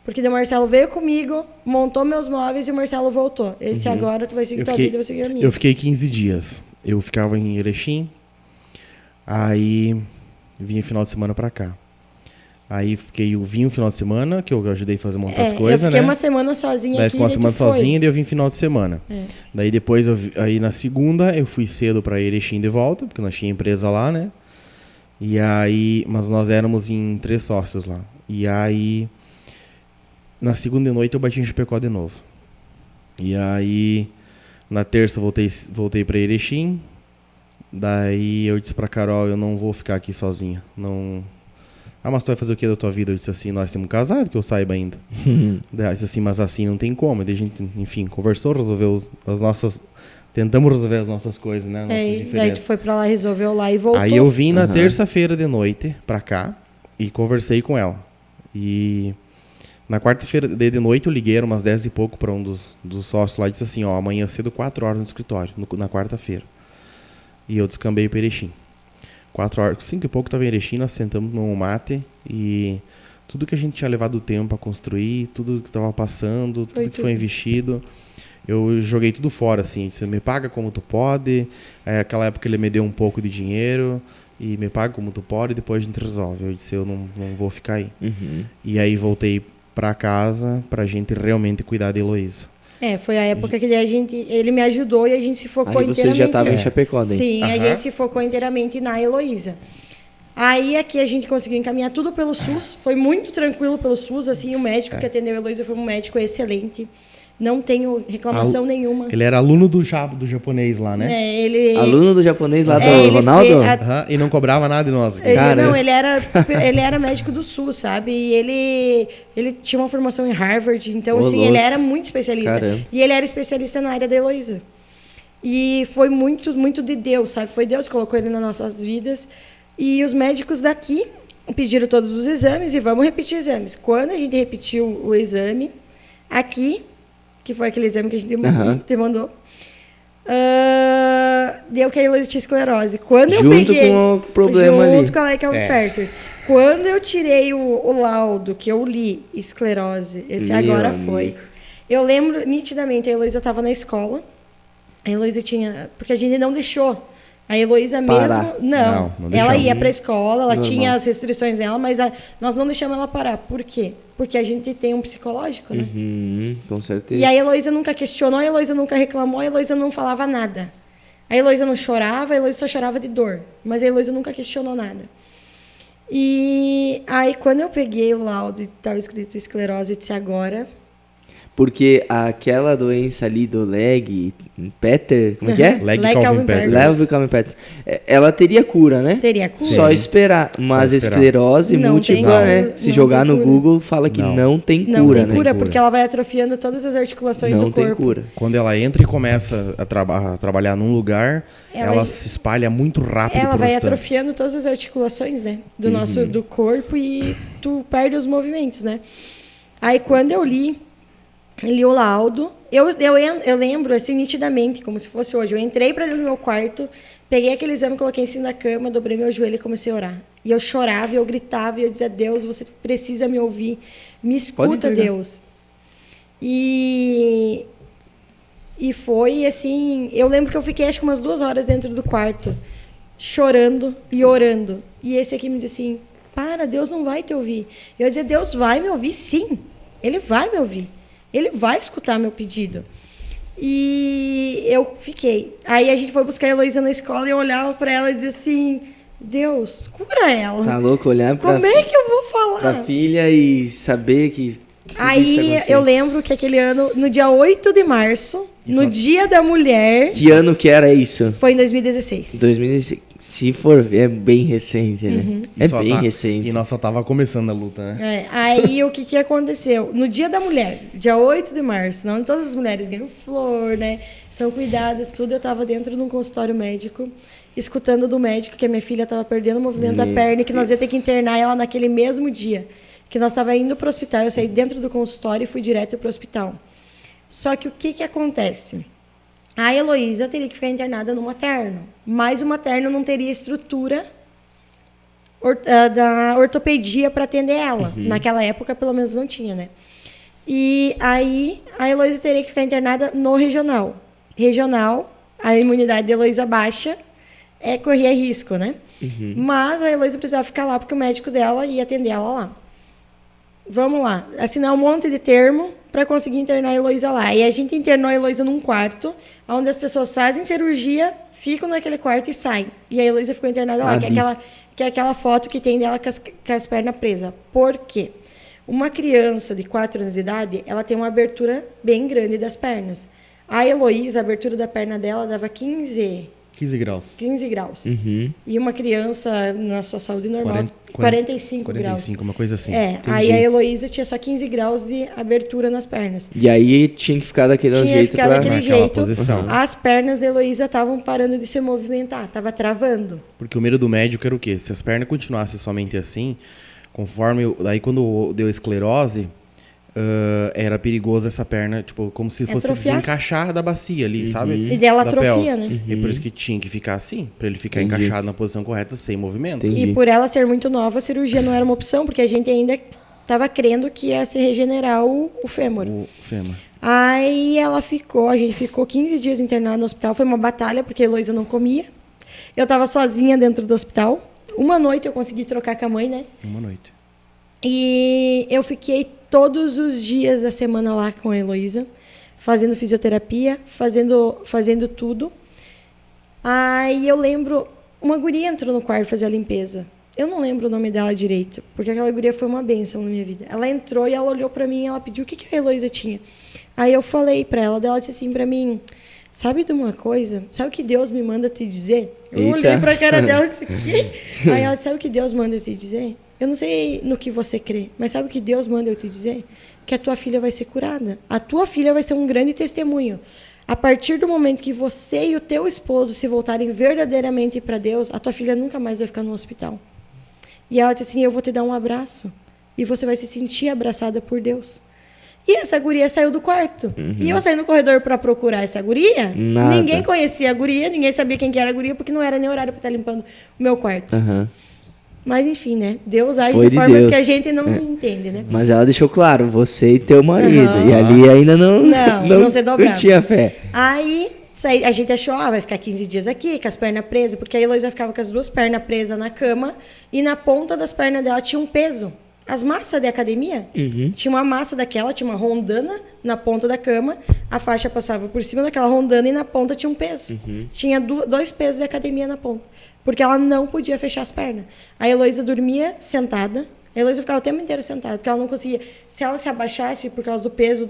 Porque o Marcelo veio comigo, montou meus móveis e o Marcelo voltou. Ele disse, agora tu vai seguir tua vida, eu vou seguir a minha. Eu fiquei 15 dias. Eu ficava em Erechim, aí vim final de semana para cá. Aí eu vim um final de semana, que eu ajudei a fazer montar as coisas, né? Eu fiquei uma semana sozinha daí aqui. Daí uma semana sozinha, daí eu vim final de semana. Daí depois, aí na segunda, eu fui cedo para Erechim de volta, porque nós tínhamos empresa lá, né? E aí, mas nós éramos em 3 sócios lá. E aí, na segunda de noite, eu bati em Chapecó de novo. E aí, na terça, voltei para Erechim. Daí eu disse pra Carol, eu não vou ficar aqui sozinha. Não... Ah, mas tu vai fazer o que da tua vida? Eu disse assim, nós temos casado, que eu saiba ainda. Daí eu disse assim, mas assim não tem como. Daí a gente, enfim, conversou, resolveu as nossas... Tentamos resolver as nossas coisas, né? Daí tu foi pra lá, resolveu lá e voltou. Aí eu vim na terça-feira de noite pra cá e conversei com ela. E na quarta-feira de noite eu liguei, umas 10 e pouco, pra um dos sócios lá e disse assim, ó, amanhã cedo 4 horas no escritório, na quarta-feira. E eu descambei para Erechim. 4 horas, 5 e pouco estava em Erechim, nós sentamos no mate e tudo que a gente tinha levado tempo a construir, tudo que estava passando, tudo que foi investido, eu joguei tudo fora, assim, você me paga como tu pode, aquela época ele me deu um pouco de dinheiro e me paga como tu pode e depois a gente resolve. Eu disse, eu não vou ficar aí. E aí voltei para casa pra gente realmente cuidar da Heloísa. Foi a época que ele me ajudou e a gente se focou inteiramente. Aí você já estava em Chapecó, daí? Sim, a gente se focou inteiramente na Heloísa. Aí aqui a gente conseguiu encaminhar tudo pelo SUS, foi muito tranquilo pelo SUS, assim, o médico que atendeu a Heloísa foi um médico excelente. Não tenho reclamação nenhuma. Ele era aluno do japonês lá, né? Aluno do japonês lá do Ronaldo? E não cobrava nada de nós. Ele era médico do SUS, sabe? E ele tinha uma formação em Harvard, então, assim, ele era muito especialista. Caramba. E ele era especialista na área da Heloísa. E foi muito, muito de Deus, sabe? Foi Deus que colocou ele nas nossas vidas. E os médicos daqui pediram todos os exames e vamos repetir exames. Quando a gente repetiu o exame, aqui... que foi aquele exame que a gente te mandou, deu que a Heloísa tinha esclerose. Quando eu peguei, com o problema junto com a Laika Perters. Quando eu tirei o laudo, que eu li esclerose, eu disse, agora foi. Eu lembro nitidamente, a Heloísa estava na escola, a Heloísa tinha... Porque a gente não deixou. A Heloísa mesmo... Não ela ia para a escola, ela tinha as restrições dela, mas nós não deixamos ela parar. Por quê? Porque a gente tem um psicológico, né? Com certeza. E a Heloísa nunca questionou, a Heloísa nunca reclamou, a Heloísa não falava nada. A Heloísa não chorava, a Heloísa só chorava de dor. Mas a Heloísa nunca questionou nada. E aí, quando eu peguei o laudo e estava escrito esclerose, eu disse, agora... Porque aquela doença ali do leg, Peter, como é que é? Legg-Calvin-Peters. Ela teria cura, né? Teria cura. Só esperar. Mas a esclerose Não múltipla, tem, né? não Se jogar no cura. Google, fala que não tem cura, Não tem né? cura, porque ela vai atrofiando todas as articulações Não do corpo. tem cura. Quando ela entra e começa a trabalhar num lugar, ela se espalha muito rápido Ela pro vai restante. atrofiando todas as articulações, né? Do corpo e tu perde os movimentos, né? Aí quando eu li o laudo, eu lembro assim nitidamente, como se fosse hoje. Eu entrei para dentro do meu quarto, peguei aquele exame, coloquei em cima da cama, dobrei meu joelho e comecei a orar. E eu chorava, eu gritava, e eu dizia, Deus, você precisa me ouvir, me escuta, Deus. E foi assim, eu lembro que eu fiquei acho que umas 2 horas dentro do quarto, chorando e orando. E esse aqui me disse assim, para, Deus não vai te ouvir. Eu dizia, Deus vai me ouvir sim, Ele vai me ouvir. Ele vai escutar meu pedido. E eu fiquei. Aí a gente foi buscar a Heloísa na escola e eu olhava para ela e dizia assim, Deus, cura ela. Tá louco olhar pra... Como é que eu vou falar? Pra filha e saber que... Aí eu lembro que aquele ano, no dia 8 de março, no Dia da Mulher... Que ano que era isso? Foi em 2016. 2016. Se for ver, é bem recente, né? É bem recente. E nós só tava começando a luta, né? Aí o que aconteceu? No Dia da Mulher, dia 8 de março, não todas as mulheres ganham flor, né? São cuidadas, tudo. Eu tava dentro de um consultório médico, escutando do médico que a minha filha tava perdendo o movimento da perna e que nós ia ter que internar ela naquele mesmo dia. Que nós tava indo pro hospital. Eu saí dentro do consultório e fui direto pro hospital. Só que o que acontece? A Heloísa teria que ficar internada no materno, mas o materno não teria estrutura da ortopedia para atender ela. Naquela época, pelo menos, não tinha, né? E aí, a Heloísa teria que ficar internada no regional. Regional, a imunidade da Heloísa baixa, corria risco, né? Mas a Heloísa precisava ficar lá, porque o médico dela ia atender ela lá. Vamos lá, assinar um monte de termo para conseguir internar a Heloísa lá. E a gente internou a Heloísa num quarto, onde as pessoas fazem cirurgia, ficam naquele quarto e saem. E a Heloísa ficou internada lá, que é aquela foto que tem dela com as pernas presas. Por quê? Uma criança de 4 anos de idade, ela tem uma abertura bem grande das pernas. A Heloísa, a abertura da perna dela dava 15 graus. 15 graus. E uma criança, na sua saúde normal, 45 graus. 45, uma coisa assim. Aí a Heloísa tinha só 15 graus de abertura nas pernas. E aí tinha que ficar daquele jeito pra... daquele jeito. Posição. As pernas da Heloísa estavam parando de se movimentar, estava travando. Porque o medo do médico era o quê? Se as pernas continuassem somente assim, conforme... Daí quando deu esclerose... era perigoso essa perna, tipo, como se fosse desencaixar da bacia ali, sabe? E dela da atrofia, pelve. né? E por isso que tinha que ficar assim, pra ele ficar encaixado na posição correta, sem movimento. E por ela ser muito nova, a cirurgia não era uma opção, porque a gente ainda estava crendo que ia se regenerar o fêmur. O fêmur. Aí a gente ficou 15 dias internada no hospital, foi uma batalha, porque a Heloísa não comia. Eu estava sozinha dentro do hospital. Uma noite eu consegui trocar com a mãe, né? Uma noite. E eu fiquei todos os dias da semana lá com a Heloísa, fazendo fisioterapia, fazendo tudo. Aí eu lembro, uma guria entrou no quarto fazer a limpeza. Eu não lembro o nome dela direito, porque aquela guria foi uma bênção na minha vida. Ela entrou e ela olhou para mim e ela pediu o que a Heloísa tinha. Aí eu falei para ela, ela disse assim para mim, sabe de uma coisa? Sabe o que Deus me manda te dizer? Eu olhei para a cara dela e disse, quê? Aí ela, sabe o que Deus manda te dizer? Eu não sei no que você crê, mas sabe o que Deus manda eu te dizer? Que a tua filha vai ser curada. A tua filha vai ser um grande testemunho. A partir do momento que você e o teu esposo se voltarem verdadeiramente para Deus, a tua filha nunca mais vai ficar no hospital. E ela disse assim, eu vou te dar um abraço. E você vai se sentir abraçada por Deus. E essa guria saiu do quarto. E eu saí no corredor para procurar essa guria. Nada. Ninguém conhecia a guria, ninguém sabia quem que era a guria, porque não era nem horário para estar limpando o meu quarto. Mas enfim, né? Deus age de formas que a gente não entende, né? Mas ela deixou claro, você e teu marido. E ali ainda não se dobrava. Não tinha fé. Aí a gente achou, vai ficar 15 dias aqui, com as pernas presas, porque a Heloísa ficava com as 2 pernas presas na cama e na ponta das pernas dela tinha um peso. As massas de academia, tinha uma massa daquela, tinha uma rondana na ponta da cama, a faixa passava por cima daquela rondana e na ponta tinha um peso. Tinha 2 pesos de academia na ponta. porque ela não podia fechar as pernas. A Heloísa dormia sentada, a Heloísa ficava o tempo inteiro sentada, porque ela não conseguia. Se ela se abaixasse por causa do peso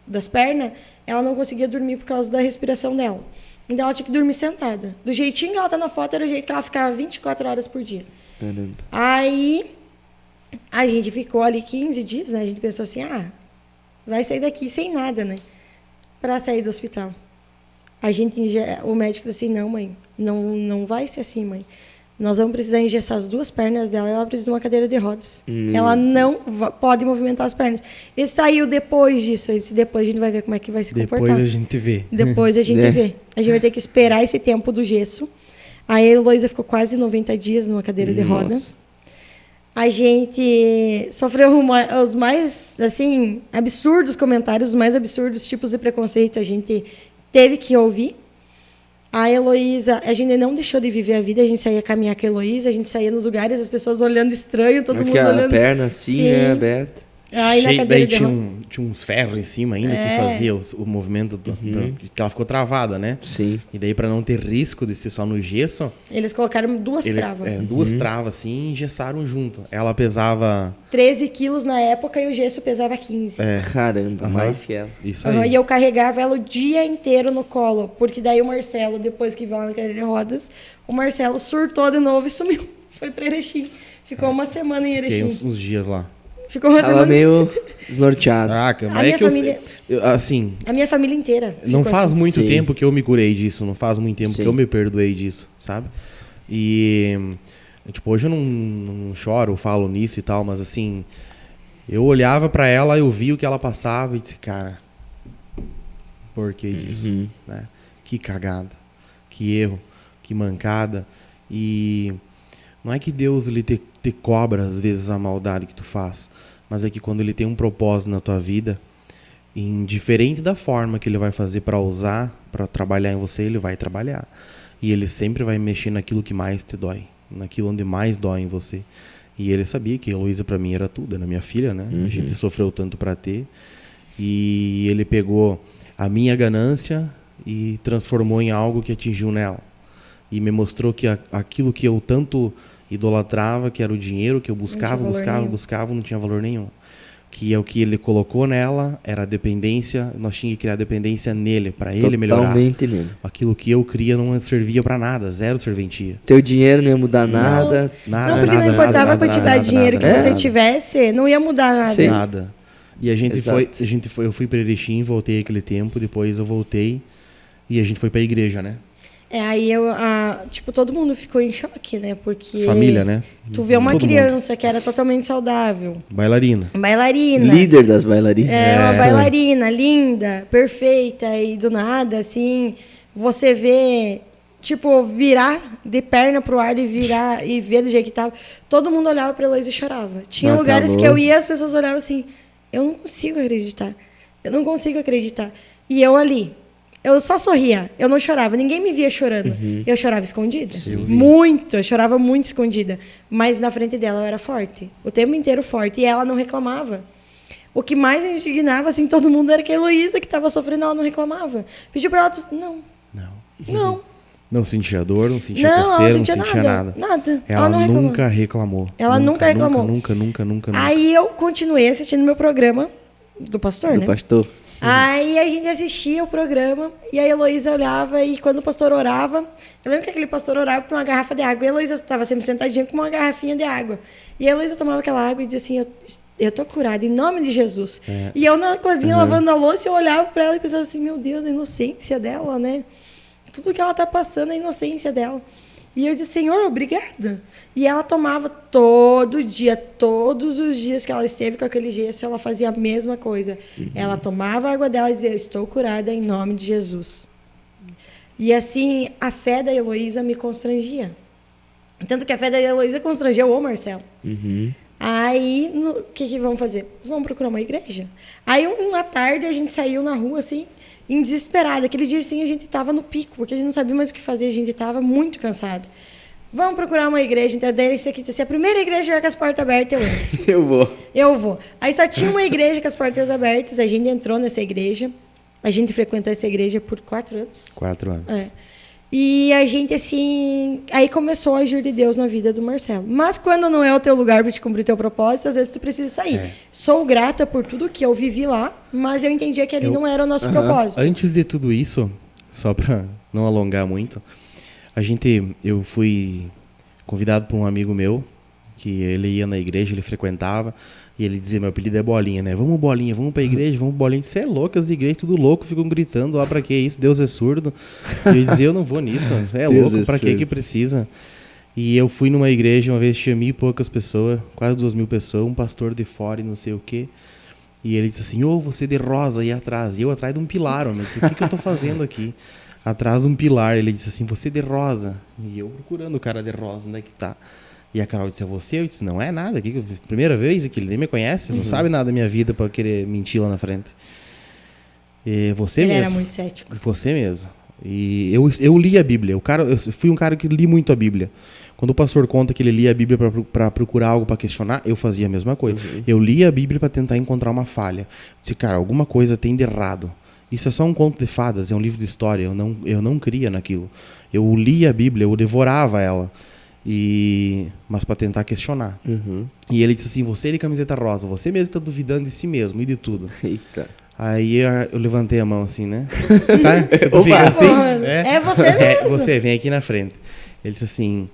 das pernas, ela não conseguia dormir por causa da respiração dela. Então ela tinha que dormir sentada. Do jeitinho que ela tá na foto, era o jeito que ela ficava 24 horas por dia. Caramba. Aí a gente ficou ali 15 dias, né? A gente pensou assim, vai sair daqui sem nada, né? Pra sair do hospital. O médico disse assim, não, mãe, não vai ser assim, mãe. Nós vamos precisar engessar as 2 pernas dela, ela precisa de uma cadeira de rodas. Ela não pode movimentar as pernas. Ele saiu depois disso, ele disse, depois a gente vai ver como é que vai se comportar. Depois a gente vê. Depois a gente vê. A gente vai ter que esperar esse tempo do gesso. Aí a Heloísa ficou quase 90 dias numa cadeira de roda. A gente sofreu os mais, assim, absurdos comentários, os mais absurdos tipos de preconceito a gente teve que ouvir. A Heloísa, a gente não deixou de viver a vida, a gente saía caminhar com a Heloísa, a gente saía nos lugares, as pessoas olhando estranho, todo mundo olhando. A perna assim, né, aberta. Aí na cadeira daí tinha uns ferros em cima ainda que fazia o movimento que ela ficou travada, né? Sim. E daí, para não ter risco de ser só no gesso, eles colocaram 2 travas. 2 travas assim e engessaram junto. Ela pesava 13 quilos na época e o gesso pesava 15. Caramba, mais que ela. Isso aí. E eu carregava ela o dia inteiro no colo, porque daí o Marcelo, depois que viu ela na cadeira de rodas, o Marcelo surtou de novo e sumiu. Foi para Erechim. Ficou uma semana em Erechim. Fiquei uns dias lá. Ficou uma semana. Tava meio desnorteado. Mas é que família... assim... A minha família inteira. Não faz assim. muito tempo que eu me curei disso. Não faz muito tempo que eu me perdoei disso, sabe? E... Tipo, hoje eu não choro, falo nisso e tal, mas assim... Eu olhava pra ela, eu vi o que ela passava e disse, cara... Por que disso? Né? Que cagada. Que erro. Que mancada. E... Não é que Deus ele te cobra, às vezes, a maldade que tu faz, mas é que quando ele tem um propósito na tua vida, indiferente da forma que ele vai fazer para usar, para trabalhar em você, ele vai trabalhar. E ele sempre vai mexer naquilo que mais te dói, naquilo onde mais dói em você. E ele sabia que a Heloísa para mim era tudo, era minha filha, né? A gente sofreu tanto para ter. E ele pegou a minha ganância e transformou em algo que atingiu nela. E me mostrou que aquilo que eu tanto idolatrava, que era o dinheiro que eu buscava, não tinha valor nenhum. Que é o que ele colocou nela, era a dependência, nós tínhamos que criar dependência nele, para ele melhorar. Totalmente nele. Aquilo que eu cria não servia para nada, zero serventia. Teu dinheiro não ia mudar nada. Nada, não, porque não importava a quantidade de dinheiro que você tivesse, não ia mudar nada. Sim. Nada. E eu fui para Erechim, voltei aquele tempo, depois eu voltei e a gente foi para a igreja, né? Aí todo mundo ficou em choque, né? Porque família, né? Tu vê uma criança que era totalmente saudável. Bailarina. Líder das bailarinas. Uma bailarina linda, perfeita, e do nada, assim, você vê, tipo, virar de perna pro ar e virar e ver do jeito que tava. Todo mundo olhava pra Heloísa e chorava. Tinha lugares que eu ia e as pessoas olhavam assim, eu não consigo acreditar. Eu não consigo acreditar. E eu ali. Eu só sorria, eu não chorava, ninguém me via chorando. Eu chorava escondida. Muito, eu chorava muito escondida. Mas na frente dela eu era forte, o tempo inteiro forte. E ela não reclamava. O que mais me indignava, assim, todo mundo era que a Heloísa, que estava sofrendo, ela não reclamava. Pediu para ela, não. Não sentia dor, não sentia coceira, não sentia nada. Nada. Ela nunca reclamou. Ela nunca reclamou. Nunca. Aí eu continuei assistindo meu programa do pastor, né? Do pastor. Aí a gente assistia o programa e a Heloísa olhava e quando o pastor orava, eu lembro que aquele pastor orava por uma garrafa de água e a Heloísa estava sempre sentadinha com uma garrafinha de água. E a Heloísa tomava aquela água e dizia assim, eu tô curada em nome de Jesus. E eu na cozinha lavando a louça, eu olhava para ela e pensava assim, meu Deus, a inocência dela, né? Tudo que ela tá passando é a inocência dela. E eu disse, Senhor, obrigada. E ela tomava todo dia, todos os dias que ela esteve com aquele gesso, ela fazia a mesma coisa. Ela tomava a água dela e dizia, eu estou curada em nome de Jesus. E assim, a fé da Heloísa me constrangia. Tanto que a fé da Heloísa constrangeu o Marcelo. Aí, o que vamos fazer? Vamos procurar uma igreja. Aí, uma tarde, a gente saiu na rua, assim, em desesperada. Aquele dia, assim, a gente estava no pico, porque a gente não sabia mais o que fazer, a gente estava muito cansado. Vamos procurar uma igreja. Então, daí esse aqui disse assim, a primeira igreja tiver com as portas abertas, eu entro. Eu vou. Aí só tinha uma igreja com as portas abertas, a gente entrou nessa igreja. A gente frequentou essa igreja por 4 anos. 4 anos. E a gente, assim... Aí começou a agir de Deus na vida do Marcelo. Mas quando não é o teu lugar para te cumprir o teu propósito, às vezes tu precisa sair. Sou grata por tudo que eu vivi lá, mas eu entendia que ali não era o nosso propósito. Antes de tudo isso, só para não alongar muito, eu fui convidado por um amigo meu, que ele ia na igreja, ele frequentava, e ele dizia, meu apelido é Bolinha, né? Vamos Bolinha, vamos pra igreja, vamos Bolinha. Você é louco, as igrejas tudo louco, ficam gritando lá pra que isso, Deus é surdo. E eu dizia, eu não vou nisso, é louco, pra que precisa? E eu fui numa igreja, uma vez tinha 1.000 e poucas pessoas, quase 2.000 pessoas, um pastor de fora e não sei o quê. E ele disse assim, você de rosa aí atrás. E eu atrás de um pilar, eu disse, o que eu tô fazendo aqui? Atrás de um pilar, ele disse assim, você de rosa. E eu procurando o cara de rosa, onde é que tá? E a Carol disse, é você? Eu disse, não é nada. Aqui, primeira vez que ele nem me conhece, não sabe nada da minha vida para querer mentir lá na frente. E você ele mesmo. Era muito cético. Você mesmo. E eu li a Bíblia. Eu fui um cara que li muito a Bíblia. Quando o pastor conta que ele lia a Bíblia para procurar algo para questionar, eu fazia a mesma coisa. Eu lia a Bíblia para tentar encontrar uma falha. Eu disse, cara, alguma coisa tem de errado. Isso é só um conto de fadas, é um livro de história. Eu não cria naquilo. Eu lia a Bíblia, eu devorava ela. Mas para tentar questionar. E ele disse assim, você de camiseta rosa, você mesmo está duvidando de si mesmo e de tudo. Eita. Aí eu levantei a mão assim, né? Tá? Tu fica assim? É você mesmo. Você, vem aqui na frente. Ele disse assim,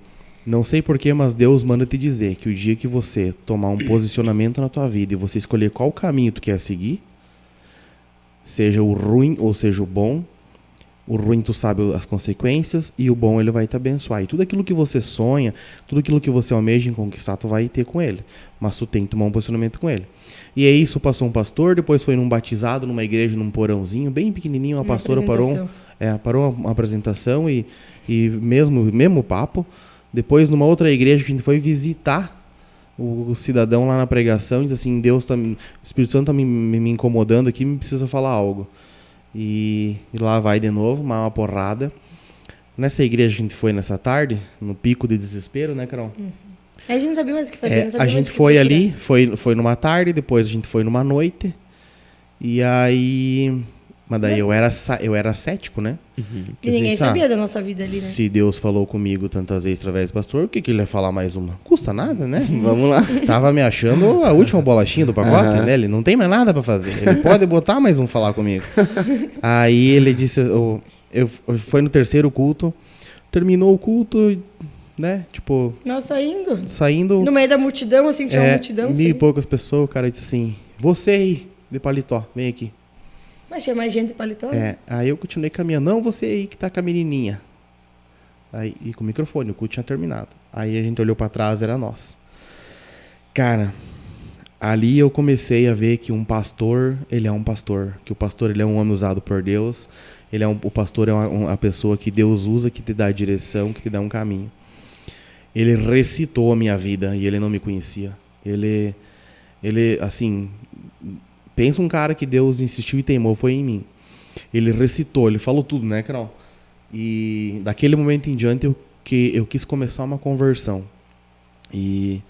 não sei porquê, mas Deus manda te dizer que o dia que você tomar um posicionamento na tua vida e você escolher qual caminho tu quer seguir, seja o ruim ou seja o bom, o ruim tu sabe as consequências e o bom ele vai te abençoar. E tudo aquilo que você sonha, tudo aquilo que você almeja em conquistar, tu vai ter com ele. Mas tu tem que tomar um posicionamento com ele. E aí isso passou um pastor, depois foi num batizado, numa igreja, num porãozinho, bem pequenininho, uma pastora parou uma apresentação e mesmo papo. Depois numa outra igreja que a gente foi visitar o cidadão lá na pregação, diz assim, o Espírito Santo está me incomodando aqui, me precisa falar algo. E lá vai de novo, uma porrada. Nessa igreja a gente foi nessa tarde, no pico de desespero, né, Carol? A gente não sabia mais o que fazer, não sabia a mais gente o que foi procurar. ali, foi numa tarde, depois a gente foi numa noite. E aí... Mas daí eu era cético, né? E ninguém sabia da nossa vida ali, né? Se Deus falou comigo tantas vezes através do pastor, o que ele ia falar mais uma? Custa nada, né? Vamos lá. Tava me achando a última bolachinha do pacote, né? Ele não tem mais nada pra fazer. Ele pode botar mais um falar comigo. Aí ele disse... Foi no terceiro culto. Terminou o culto, né? Tipo... Nós saindo. No meio da multidão, assim, tinha uma multidão. 1.000 e poucas pessoas. O cara disse assim... Você aí, de paletó, vem aqui. Mas tinha mais gente de paletó? Aí eu continuei caminhando. Não, você aí que tá com a menininha. Aí, e com o microfone, o culto tinha terminado. Aí a gente olhou pra trás, era nós. Cara, ali eu comecei a ver que um pastor, ele é um pastor. Que o pastor, ele é um homem usado por Deus. O pastor é uma pessoa que Deus usa, que te dá a direção, que te dá um caminho. Ele recitou a minha vida e ele não me conhecia. Ele assim... Pensa um cara que Deus insistiu e teimou, foi em mim. Ele recitou, ele falou tudo, né, Carol? E daquele momento em diante eu quis começar uma conversão. E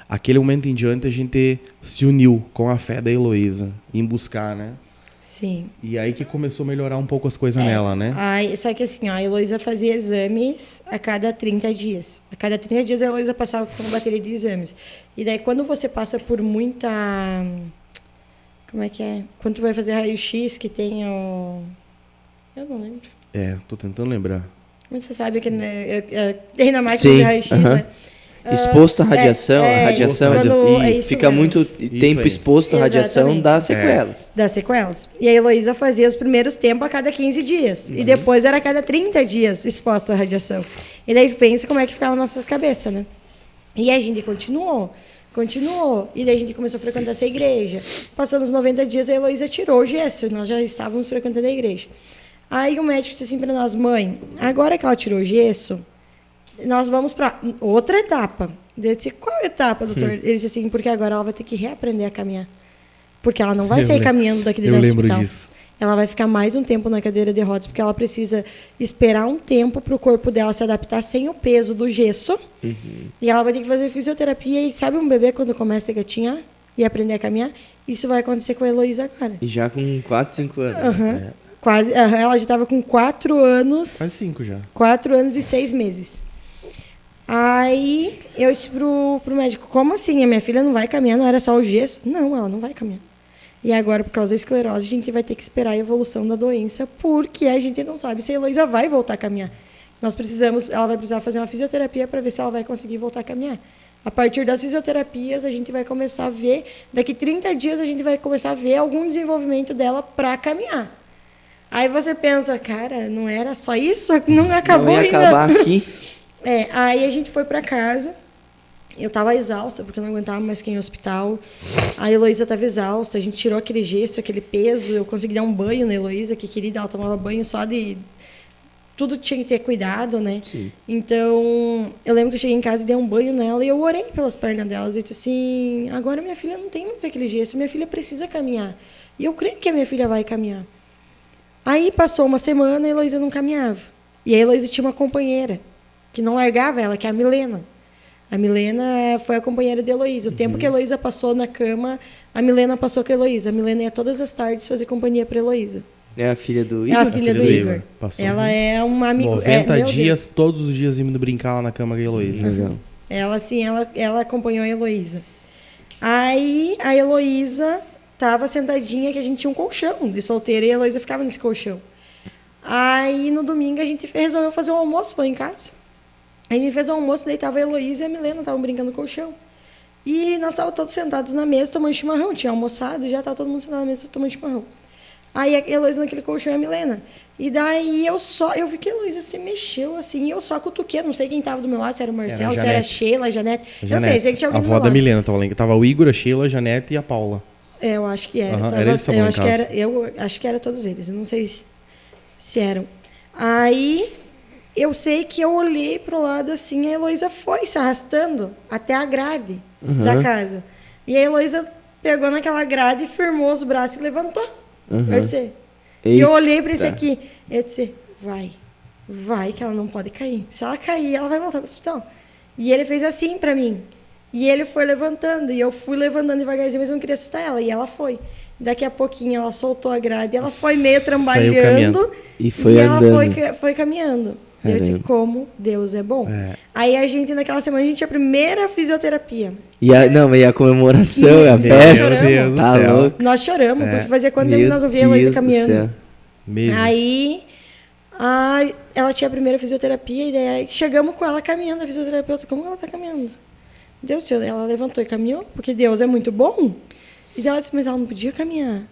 aquele momento em diante a gente se uniu com a fé da Heloísa em buscar, né? Sim. E aí que começou a melhorar um pouco as coisas nela, né? Só que assim, a Heloísa fazia exames a cada 30 dias. A cada 30 dias a Heloísa passava por uma bateria de exames. E daí quando você passa por muita... Como é que é? Quando tu vai fazer raio-x, que tem o... Eu não lembro. Tô tentando lembrar. Mas você sabe que tem na máquina de raio-x, né? Exposto à radiação, a radiação fica mesmo. Muito tempo exposto à radiação, dá sequelas. Dá sequelas. E a Heloísa fazia os primeiros tempos a cada 15 dias. E depois era a cada 30 dias exposta à radiação. E daí pensa como é que ficava a nossa cabeça, né? E a gente continuou. E daí a gente começou a frequentar essa igreja. Passando os 90 dias, a Heloísa tirou o gesso. E nós já estávamos frequentando a igreja. Aí o médico disse assim para nós, mãe, agora que ela tirou o gesso, nós vamos para outra etapa. Eu disse, qual etapa, doutor? Ele disse assim, porque agora ela vai ter que reaprender a caminhar. Porque ela não vai sair caminhando daqui dentro do hospital. Eu lembro disso. Ela vai ficar mais um tempo na cadeira de rodas, porque ela precisa esperar um tempo para o corpo dela se adaptar sem o peso do gesso. E ela vai ter que fazer fisioterapia. E sabe um bebê quando começa a gatinhar e aprender a caminhar? Isso vai acontecer com a Heloísa agora. E já com 4, 5 anos. Quase, ela já estava com 4 anos. Quase 5 já. 4 anos e 6 meses. Aí eu disse pro médico, como assim? A minha filha não vai caminhar, não era só o gesso? Não, ela não vai caminhar. E agora, por causa da esclerose, a gente vai ter que esperar a evolução da doença, porque a gente não sabe se a Heloísa vai voltar a caminhar. Ela vai precisar fazer uma fisioterapia para ver se ela vai conseguir voltar a caminhar. A partir das fisioterapias, a gente vai começar a ver, daqui 30 dias a gente vai começar a ver algum desenvolvimento dela para caminhar. Aí você pensa, cara, não era só isso? Não acabou não ia ainda. acabar aqui. Aí a gente foi para casa. Eu estava exausta, porque eu não aguentava mais ficar em hospital. A Heloísa estava exausta. A gente tirou aquele gesso, aquele peso. Eu consegui dar um banho na Heloísa, que querida, ela tomava banho só de... Tudo tinha que ter cuidado, né? Sim. Então, eu lembro que eu cheguei em casa e dei um banho nela e eu orei pelas pernas delas. Eu disse assim, agora minha filha não tem mais aquele gesso, minha filha precisa caminhar. E eu creio que a minha filha vai caminhar. Aí passou uma semana e a Heloísa não caminhava. E a Heloísa tinha uma companheira que não largava ela, que é a Milena. A Milena foi a companheira de Heloísa. O tempo que a Heloísa passou na cama, a Milena passou com a Heloísa. A Milena ia todas as tardes fazer companhia para a Heloísa. É a filha do É Igor? a filha do Igor. Passou Ela é uma amiga... 90 dias, todos os dias indo brincar lá na cama com a Heloísa. Legal. Ela, assim, ela acompanhou a Heloísa. Aí, a Heloísa estava sentadinha, que a gente tinha um colchão de solteira, e a Heloísa ficava nesse colchão. Aí, no domingo, a gente resolveu fazer um almoço lá em casa. Aí, a gente fez um almoço, deitava a Heloísa e a Milena estavam brincando no colchão. E nós estávamos todos sentados na mesa, tomando chimarrão. Tinha almoçado, já estava todo mundo sentado na mesa, tomando chimarrão. Aí, a Heloísa naquele colchão e a Milena. E daí, eu vi que a Heloísa se mexeu, assim, e eu só cutuquei. Não sei quem estava do meu lado, se era o Marcelo, se era a Sheila, a Janete. Eu não sei que tinha alguém a do meu avó da lado. Milena tava lá. Tava o Igor, a Sheila, a Janete e a Paula. Eu acho que era. Era eles que estavam em casa. Eu acho que era todos eles. Eu não sei se eram. Aí, eu sei que eu olhei pro lado assim, a Heloísa foi se arrastando até a grade da casa. E a Heloísa pegou naquela grade, firmou os braços e levantou. Eu disse, e eu olhei para esse aqui. Eu disse, vai, que ela não pode cair. Se ela cair, ela vai voltar pro hospital. E ele fez assim para mim. E ele foi levantando, e eu fui levantando devagarzinho, mas eu não queria assustar ela, e ela foi. Daqui a pouquinho ela soltou a grade, ela foi meio trambalhando, e foi ela andando. foi caminhando. Eu disse, como Deus é bom. Aí a gente, naquela semana, a gente tinha a primeira fisioterapia. E a comemoração, a festa. Meu Deus do Tá céu. louco. Nós choramos, porque fazia quanto tempo nós ouvíamos a Heloísa caminhando. Meses. Aí, ela tinha a primeira fisioterapia, e daí chegamos com ela caminhando, a fisioterapeuta, como ela está caminhando? Deus do céu, ela levantou e caminhou, porque Deus é muito bom. E daí ela disse, mas ela não podia caminhar.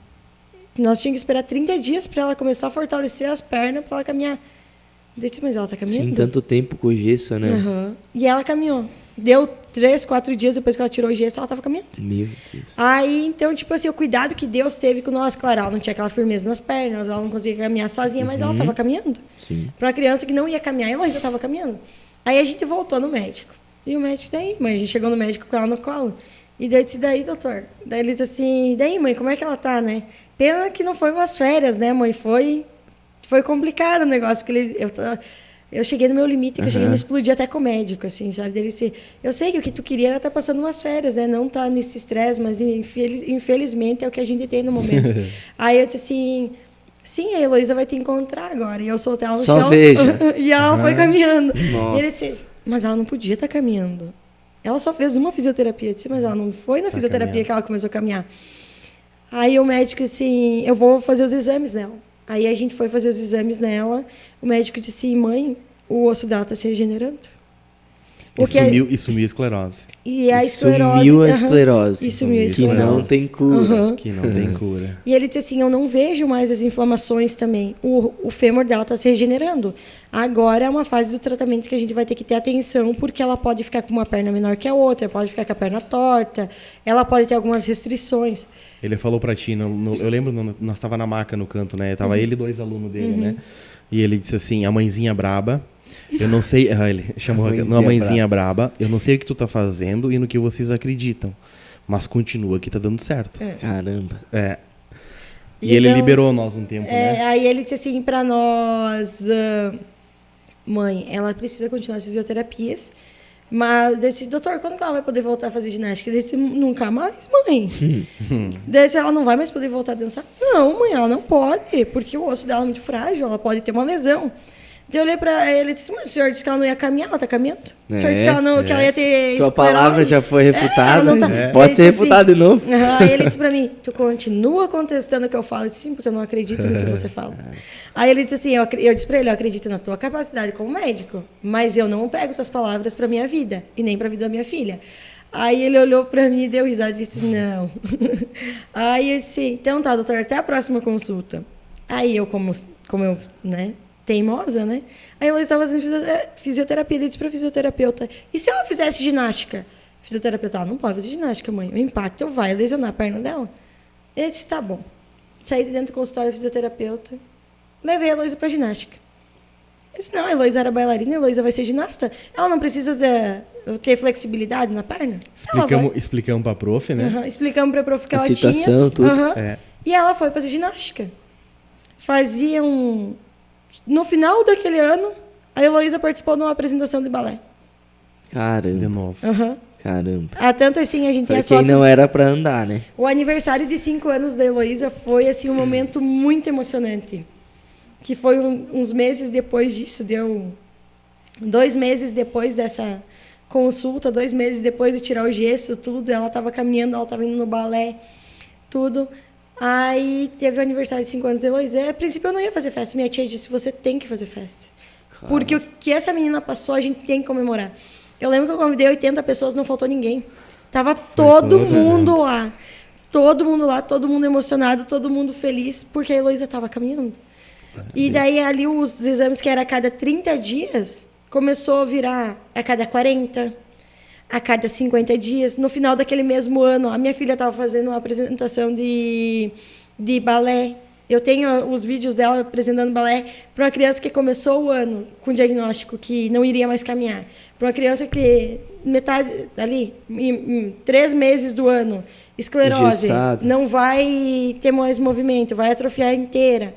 Nós tínhamos que esperar 30 dias para ela começar a fortalecer as pernas para ela caminhar. Eu disse, mas ela está caminhando? Sim, tanto tempo com o gesso, né? E ela caminhou. Deu 3, 4 dias depois que ela tirou o gesso, ela estava caminhando. Meu Deus. Aí, então, tipo assim, o cuidado que Deus teve com nós, claro, ela não tinha aquela firmeza nas pernas, ela não conseguia caminhar sozinha, mas ela estava caminhando. Sim. Para uma criança que não ia caminhar, ela já estava caminhando. Aí a gente voltou no médico. E o médico, daí? Mãe, a gente chegou no médico com ela no colo. E daí eu disse, daí, doutor? Daí ele disse assim, daí, mãe, como é que ela tá, né? Pena que não foi umas férias, né, mãe? Foi complicado o negócio, porque eu cheguei no meu limite, que eu cheguei a me explodir até com o médico, assim, sabe? Dele disse, eu sei que o que tu queria era estar passando umas férias, né? Não tá nesse estresse, mas infelizmente é o que a gente tem no momento. Aí eu disse assim, sim, a Heloísa vai te encontrar agora. E eu soltei ela no Só chão. veja. E ela foi caminhando. Nossa. E ele disse, mas ela não podia estar caminhando. Ela só fez uma fisioterapia. Eu disse, mas ela não foi na fisioterapia caminhando. que ela começou a caminhar. Aí o médico disse assim, eu vou fazer os exames nela. Aí a gente foi fazer os exames nela. O médico disse, mãe, o osso dela está se regenerando. E sumiu a esclerose. E a esclerose... Sumiu a esclerose. E sumiu a Que esclerose. não tem cura. Que não tem cura. E ele disse assim, eu não vejo mais as inflamações também. O fêmur dela está se regenerando. Agora é uma fase do tratamento que a gente vai ter que ter atenção, porque ela pode ficar com uma perna menor que a outra, pode ficar com a perna torta, ela pode ter algumas restrições. Ele falou pra ti, eu lembro, nós estava na maca no canto, né? Tava ele e 2 alunos dele, né? E ele disse assim, a mãezinha braba, eu não sei... ele chamou a mãezinha braba, eu não sei o que tu tá fazendo e no que vocês acreditam, mas continua que tá dando certo. Caramba. E ele liberou nós um tempo, né? Aí ele disse assim para nós, mãe, ela precisa continuar as fisioterapias. Mas eu disse, doutor, quando que ela vai poder voltar a fazer ginástica? Ele disse, nunca mais, mãe. Daí disse, ela não vai mais poder voltar a dançar? Não, mãe, ela não pode, porque o osso dela é muito frágil, ela pode ter uma lesão. Daí eu olhei pra ele e disse, mas o senhor disse que ela não ia caminhar, ela tá caminhando. O senhor disse que ela, não, que ela ia ter Tua palavra já foi refutada, ela não tá... pode ser Ele disse refutada de novo. Aí ele disse pra mim, tu continua contestando o que eu falo? Eu disse, sim, porque eu não acredito no que você fala. Aí ele disse assim, eu disse pra ele, eu acredito na tua capacidade como médico, mas eu não pego tuas palavras pra minha vida, e nem pra vida da minha filha. Aí ele olhou pra mim e deu risada e disse, não. Aí eu disse, então tá, doutor, até a próxima consulta. Aí eu, como eu, né, teimosa, né? Aí ela estava fazendo fisioterapia, eu disse para a fisioterapeuta, e se ela fizesse ginástica? A fisioterapeuta, ela não pode fazer ginástica, mãe, o impacto vai lesionar a perna dela. Ele disse, tá bom. Saí de dentro do consultório da fisioterapeuta, levei a Heloísa para ginástica. Eu disse, não, a Heloísa era bailarina, a Heloísa vai ser ginasta, ela não precisa ter flexibilidade na perna? Explicamos para a prof, né? Explicamos para a prof que ela tinha. Tudo. E ela foi fazer ginástica. No final daquele ano, a Heloísa participou de uma apresentação de balé. Caramba. De novo. Caramba. Tanto assim, a gente tem as quem fotos... não era pra andar, né? O aniversário de 5 anos da Heloísa foi assim, um momento muito emocionante. Que foi uns meses depois disso, deu 2 meses depois dessa consulta, 2 meses depois de tirar o gesso, tudo. Ela estava caminhando, ela estava indo no balé, tudo. Aí teve o aniversário de 5 anos da Heloísa. A princípio eu não ia fazer festa. Minha tia disse, você tem que fazer festa. Caramba. Porque o que essa menina passou, a gente tem que comemorar. Eu lembro que eu convidei 80 pessoas, não faltou ninguém. Tava todo mundo lá. Todo mundo lá, todo mundo emocionado, todo mundo feliz, porque a Heloísa estava caminhando. E daí ali os exames que era a cada 30 dias, começou a virar a cada 40, a cada 50 dias. No final daquele mesmo ano, a minha filha estava fazendo uma apresentação de balé. Eu tenho os vídeos dela apresentando balé para uma criança que começou o ano com diagnóstico que não iria mais caminhar. Para uma criança que, metade ali, em 3 meses do ano, esclerose, engessado, não vai ter mais movimento, vai atrofiar inteira.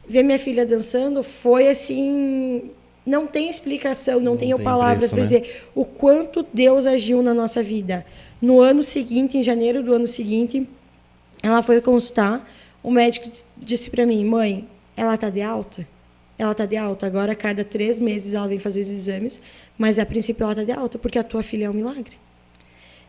Ver minha filha dançando foi assim... Não tem explicação, não tenho palavras para dizer o quanto Deus agiu na nossa vida. No ano seguinte, em janeiro do ano seguinte, ela foi consultar. O médico disse para mim, mãe, ela está de alta? Ela está de alta. Agora, a cada 3 meses, ela vem fazer os exames, mas, a princípio, ela está de alta, porque a tua filha é um milagre.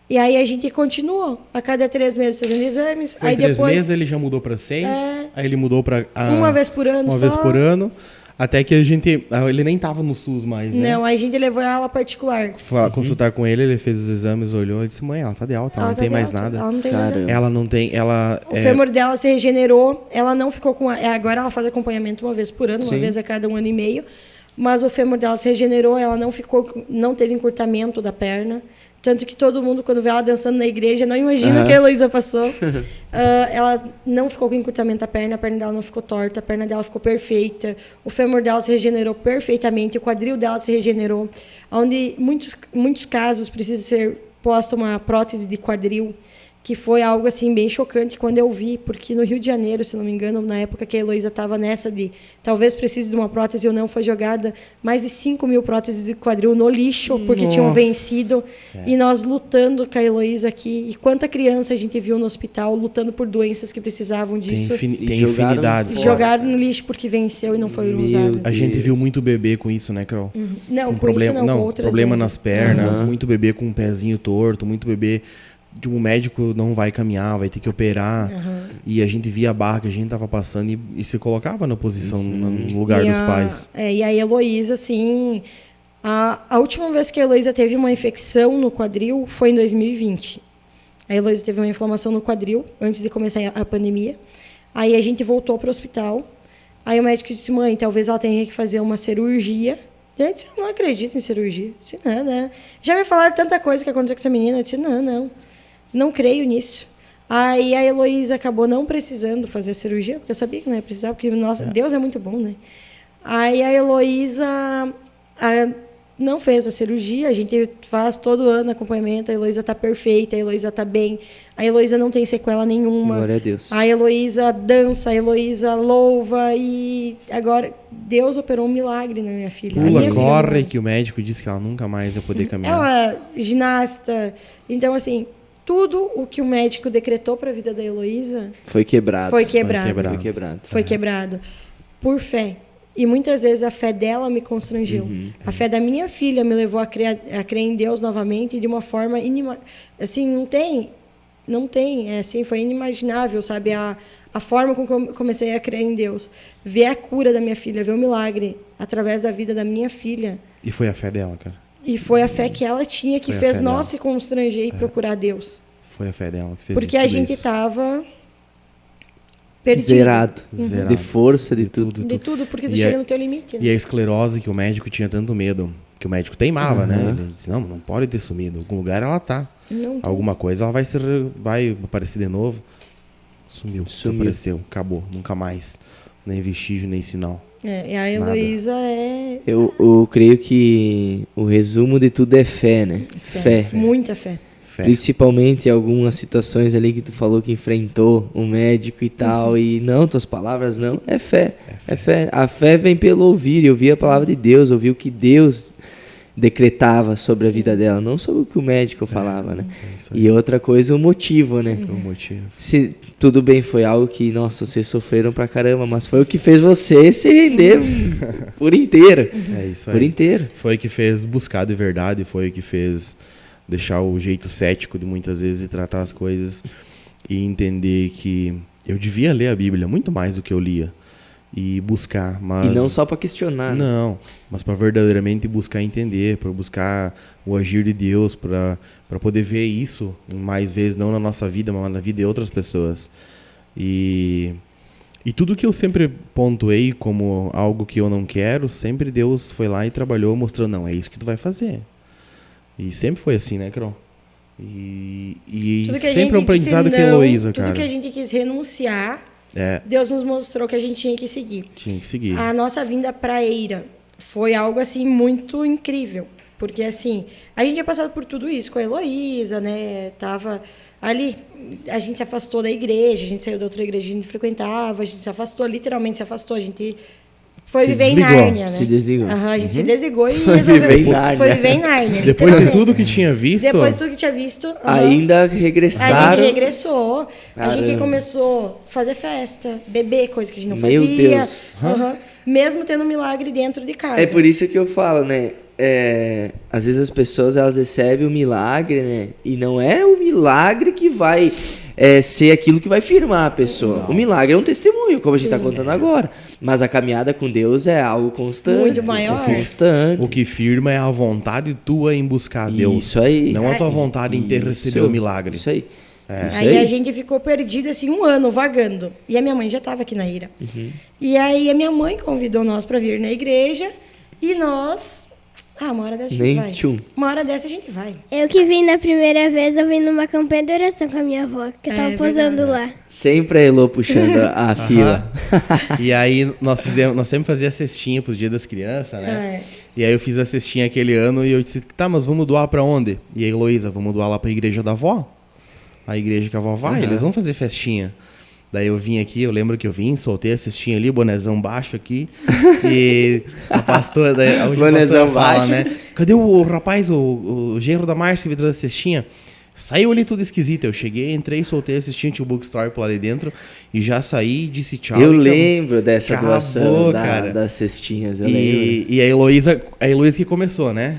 E aí, a gente continuou. A cada 3 meses, fazendo exames. Foi aí 3 depois, meses, ele já mudou para 6. Aí ele mudou para... uma vez por ano Uma vez por ano. Até que a gente... Ele nem estava no SUS mais, né? Não, aí a gente levou ela particular. Foi consultar com ele, ele fez os exames, olhou e disse, mãe, ela tá de alta, ela não tem mais nada. Ela não tem nada. Ela não tem... O fêmur dela se regenerou, ela não ficou com... Agora ela faz acompanhamento uma vez por ano, uma vez a cada 1 ano e meio. Mas o fêmur dela se regenerou, ela não teve encurtamento da perna. Tanto que todo mundo, quando vê ela dançando na igreja, não imagina o que a Heloísa passou. Ela não ficou com encurtamento da perna, a perna dela não ficou torta, a perna dela ficou perfeita, o fêmur dela se regenerou perfeitamente, o quadril dela se regenerou, onde muitos casos precisa ser posta uma prótese de quadril, que foi algo assim bem chocante quando eu vi, porque no Rio de Janeiro, se não me engano, na época que a Heloísa estava nessa de talvez precise de uma prótese ou não, foi jogada mais de 5.000 próteses de quadril no lixo, porque tinham vencido. E nós lutando com a Heloísa aqui. E quanta criança a gente viu no hospital lutando por doenças que precisavam disso. Tem infinidade. Jogaram no lixo porque venceu e não foram usados. A gente viu muito bebê com isso, né, Carol? Não, com problema, isso não, com outras problema vezes. Nas pernas, muito bebê com um pezinho torto, muito bebê... de um médico não vai caminhar, vai ter que operar. E a gente via a barra que a gente estava passando e se colocava na posição, no lugar dos pais. E a Heloísa, assim... A última vez que a Heloísa teve uma infecção no quadril foi em 2020. A Heloísa teve uma inflamação no quadril, antes de começar a pandemia. Aí a gente voltou para o hospital. Aí o médico disse, mãe, talvez ela tenha que fazer uma cirurgia. Eu disse, eu não acredito em cirurgia. Eu disse, não. Já me falaram tanta coisa que aconteceu com essa menina. Eu disse, não creio nisso. Aí a Heloísa acabou não precisando fazer a cirurgia, porque eu sabia que não ia precisar, porque Deus é muito bom, né? Aí a Heloísa não fez a cirurgia, a gente faz todo ano acompanhamento, a Heloísa está perfeita, a Heloísa está bem, a Heloísa não tem sequela nenhuma. Glória a Deus. A Heloísa dança, a Heloísa louva e agora Deus operou um milagre na minha filha. A Pula, minha corre, filha, que o médico disse que ela nunca mais ia poder caminhar. ela é ginasta, então assim, tudo o que o médico decretou para a vida da Heloísa Foi quebrado. foi quebrado. Foi quebrado. Foi quebrado por fé. E muitas vezes a fé dela me constrangiu. A fé da minha filha me levou a crer em Deus novamente de uma forma assim, não tem, assim, foi inimaginável, sabe, a forma com que eu comecei a crer em Deus, ver a cura da minha filha, ver o milagre através da vida da minha filha. E foi a fé dela, cara. E foi a fé que ela tinha que Foi a fez fé nós dela. se constranger e procurar Deus. Foi a fé dela que fez Porque isso, a gente isso. estava perdido. Zerado. Zerado. De força, de tudo. De tudo, porque tu E chega a- no teu limite. Né? E a esclerose que o médico tinha tanto medo, que o médico teimava, né? Ele disse, não pode ter sumido. Em algum lugar ela tá. Não, Alguma coisa ela vai aparecer de novo. Sumiu. Desapareceu. Acabou. Nunca mais. Nem vestígio, nem sinal. e a Heloísa é Eu creio que o resumo de tudo é fé, né? Fé. muita fé. Fé. Principalmente em algumas situações ali que tu falou que enfrentou um médico e tal, e não, tuas palavras não, é fé. É fé. A fé vem pelo ouvir, ouvir a palavra de Deus, ouvir o que Deus decretava sobre a vida dela, não sobre o que o médico falava, né? É isso aí. E outra coisa, o motivo, né? O motivo. Se tudo bem, foi algo que, nossa, vocês sofreram pra caramba, mas foi o que fez você se render por inteiro. É isso Por aí. inteiro. Foi o que fez buscar de verdade, foi o que fez deixar o jeito cético de muitas vezes de tratar as coisas e entender que eu devia ler a Bíblia muito mais do que eu lia e buscar, mas E não só pra questionar, né? não, mas para verdadeiramente buscar entender, para buscar o agir de Deus, para poder ver isso mais vezes, não na nossa vida, mas na vida de outras pessoas. E tudo que eu sempre pontuei como algo que eu não quero, sempre Deus foi lá e trabalhou mostrando, não, é isso que tu vai fazer. E sempre foi assim, né, Carol? E Tudo que a sempre gente é um aprendizado disse que a não, Heloísa, tudo cara. que a gente quis renunciar, É, Deus nos mostrou que a gente tinha que seguir. tinha que seguir. A nossa vinda para Eira foi algo assim muito incrível, porque assim, a gente tinha passado por tudo isso com a Heloísa, né? Tava ali, a gente se afastou da igreja, a gente saiu da outra igreja que a gente frequentava, a gente se afastou, literalmente se afastou, a gente foi Se viver em desligou, Nárnia, né? se desligou. Aham, a gente se desligou e Foi resolveu viver em Nárnia. foi viver em Nárnia. Depois de literalmente. tudo que tinha visto, Depois de tudo que tinha visto, aham. Ainda A regressaram. gente regressou, a gente Caramba. começou a fazer festa, beber, coisa que a gente não Meu fazia. Deus. Aham. Mesmo tendo um milagre dentro de casa. É por isso que eu falo, né? Às vezes as pessoas elas recebem o milagre, né? E não é o milagre que vai ser aquilo que vai firmar a pessoa. O milagre é um testemunho, como a gente está contando agora. Mas a caminhada com Deus é algo constante. Muito maior. Constante. o que firma é a vontade tua em buscar Deus. Isso aí. Não a tua vontade em ter recebido o milagre. Isso aí. Isso Aí a gente ficou perdido assim 1 ano vagando. E a minha mãe já estava aqui na Ira. E aí a minha mãe convidou nós para vir na igreja e nós, uma hora dessa a gente Nem vai. tchum. Uma hora dessa a gente vai. Eu que vim na primeira vez, eu vim numa campanha de oração com a minha avó, que tava posando lá. Sempre a Elô puxando a fila. E aí nós sempre fazíamos cestinha pros Dia das Crianças, né? E aí eu fiz a cestinha aquele ano e eu disse, tá, mas vamos doar pra onde? E aí, Heloísa, vamos doar lá pra igreja da avó? A igreja que a avó vai, eles vão fazer festinha. Daí eu vim aqui, eu lembro que eu vim, soltei a cestinha ali, bonezão baixo aqui. E a pastora, hoje Bonezão a pastora fala, baixo. né? Cadê o rapaz, o genro da Márcia que me trouxe a cestinha? Saiu ali tudo esquisito. Eu cheguei, entrei, soltei a cestinha, tinha o bookstore por lá de dentro. E já saí, disse tchau. Eu e lembro dessa acabou, doação cara. das cestinhas, eu lembro. E a Heloísa que começou, né?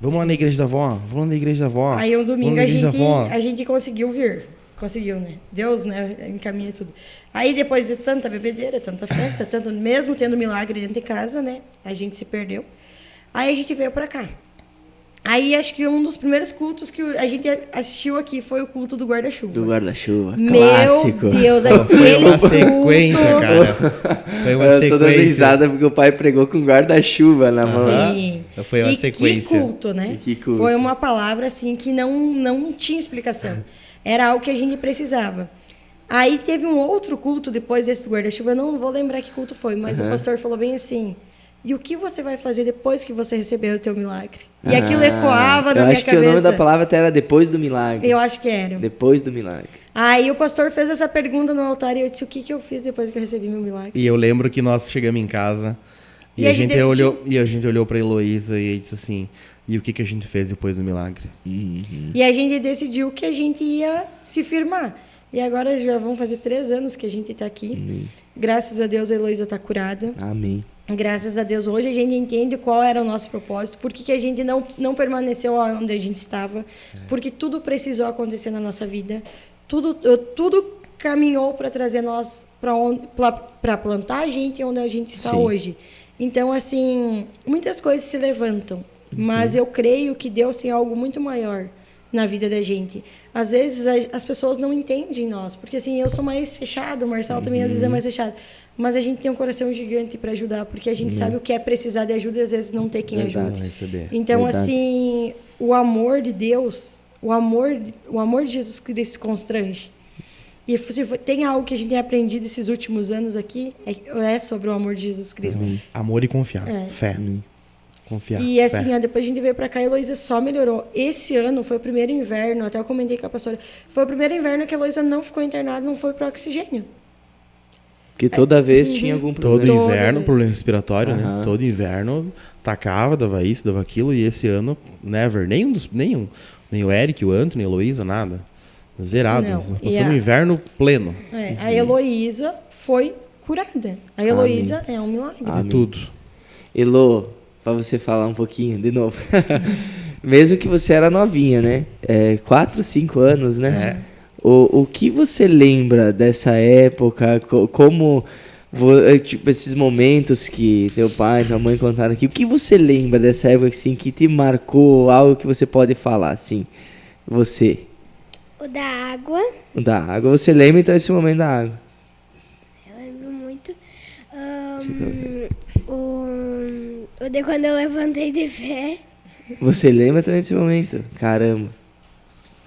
Vamos lá na igreja da avó, vamos lá na igreja da avó. Aí um domingo vamos na igreja da avó. a gente conseguiu vir. Conseguiu, né? Deus, né, encaminha tudo. Aí depois de tanta bebedeira, tanta festa, tanto mesmo tendo milagre dentro de casa, né? A gente se perdeu. Aí a gente veio pra cá. Aí acho que um dos primeiros cultos que a gente assistiu aqui foi o culto do guarda-chuva. Do guarda-chuva. Meu Clássico. Deus, Foi aquele uma culto. sequência, cara. Foi uma Eu tô dando sequência. risada porque o pai pregou com guarda-chuva na mão. Sim. Foi uma E sequência. que culto, né? Que culto. Foi uma palavra assim que não tinha explicação. Era algo que a gente precisava. Aí teve um outro culto depois desse do guarda-chuva, eu não vou lembrar que culto foi, mas o pastor falou bem assim, E o que você vai fazer depois que você receber o teu milagre? E aquilo ecoava na eu minha acho que cabeça. o nome da palavra até era depois do milagre. Eu acho que era. Depois do milagre. Aí o pastor fez essa pergunta no altar e eu disse, o que eu fiz depois que eu recebi meu milagre? E eu lembro que nós chegamos em casa e a gente olhou pra Heloísa e disse assim, e o que a gente fez depois do milagre? E a gente decidiu que a gente ia se firmar. E agora já vão fazer 3 anos que a gente está aqui. Graças a Deus a Heloísa está curada. Amém. Graças a Deus hoje a gente entende qual era o nosso propósito, por que a gente não permaneceu onde a gente estava, porque tudo precisou acontecer na nossa vida, tudo caminhou para trazer nós para plantar a gente onde a gente está hoje. Então, assim, muitas coisas se levantam, mas eu creio que Deus tem algo muito maior na vida da gente. Às vezes as pessoas não entendem nós, porque assim, eu sou mais fechado, o Marcelo também às vezes é mais fechado, mas a gente tem um coração gigante para ajudar, porque a gente sabe o que é precisar de ajuda e às vezes não ter quem ajude. Então, assim, o amor de Deus, o amor de Jesus Cristo constrange. E se tem algo que a gente tem aprendido esses últimos anos aqui, é sobre o amor de Jesus Cristo. Amor e confiar. Fé. Confiar. E assim, depois a gente veio pra cá e a Heloísa só melhorou. Esse ano foi o primeiro inverno, até eu comentei com a pastora, foi o primeiro inverno que a Heloísa não ficou internada, não foi pro oxigênio. Porque toda vez tinha algum problema. Todo inverno, problema respiratório, né? Todo inverno, tacava, dava isso, dava aquilo, e esse ano, never. Nem o Eric, o Anthony, a Heloísa, nada. Zerado. Nós passamos um inverno pleno. A Heloísa foi curada. A Heloísa é um milagre. De tudo. Elô, para você falar um pouquinho de novo. Mesmo que você era novinha, né? 4, 5 anos, né? O que você lembra dessa época? Como, tipo, esses momentos que teu pai e tua mãe contaram aqui, o que você lembra dessa época, assim, que te marcou, algo que você pode falar, assim, você? O da água. O da água, você lembra então esse momento da água? Eu lembro muito. O de quando eu levantei de pé. Você lembra também desse momento? Caramba.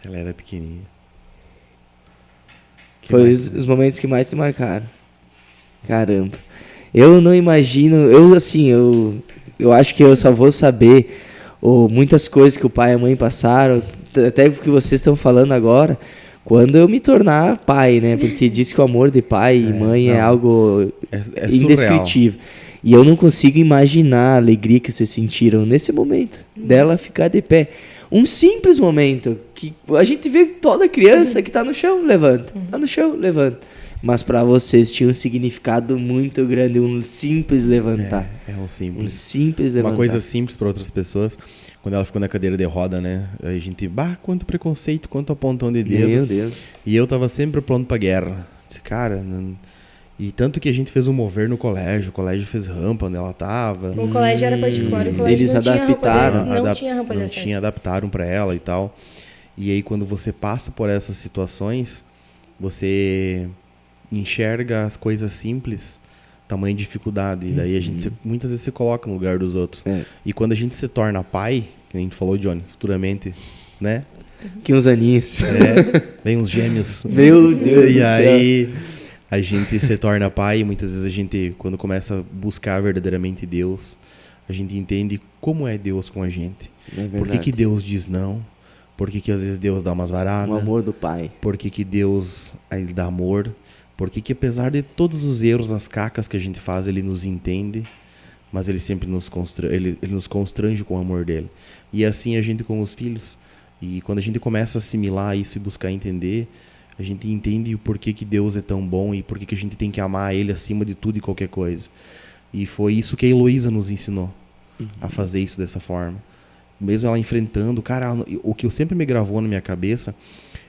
Ela era pequenininha. Foi os momentos que mais te marcaram. Caramba. Eu não imagino... Eu acho que eu só vou saber muitas coisas que o pai e a mãe passaram, até o que vocês estão falando agora, quando eu me tornar pai, né? Porque diz que o amor de pai e mãe é algo indescritível. E eu não consigo imaginar a alegria que vocês sentiram nesse momento dela ficar de pé. Um simples momento que a gente vê toda criança que está no chão, levanta. Está no chão, levanta. Mas para vocês tinha um significado muito grande, um simples levantar. Um simples. Um simples levantar. Uma coisa simples para outras pessoas, quando ela ficou na cadeira de roda, né? A gente, quanto preconceito, quanto apontão de dedo. Meu Deus. E eu tava sempre pronto pra guerra. Disse, cara, e tanto que a gente fez um mover no colégio, o colégio fez rampa onde ela tava. O colégio era particular, o colégio eles adaptaram. não tinha rampa de acesso. Adaptaram pra ela e tal. E aí quando você passa por essas situações, você enxerga as coisas simples, tamanho de dificuldade. E daí a gente muitas vezes se coloca no lugar dos outros. E quando a gente se torna pai, que a gente falou, Johnny, futuramente, né? Que uns aninhos. Vem uns gêmeos. Meu Deus E do aí a gente se torna pai e muitas vezes a gente, quando começa a buscar verdadeiramente Deus, a gente entende como é Deus com a gente. Por que Deus diz não? Por que às vezes Deus dá umas varadas? O amor do pai. Por que Deus ele dá amor? Por que apesar de todos os erros, as cacas que a gente faz, ele nos entende, mas ele sempre nos ele nos constrange com o amor dele. E assim a gente com os filhos. E quando a gente começa a assimilar isso e buscar entender, a gente entende o porquê que Deus é tão bom e porquê que a gente tem que amar Ele acima de tudo e qualquer coisa. E foi isso que a Heloísa nos ensinou, a fazer isso dessa forma. Mesmo ela enfrentando, cara, o que sempre me gravou na minha cabeça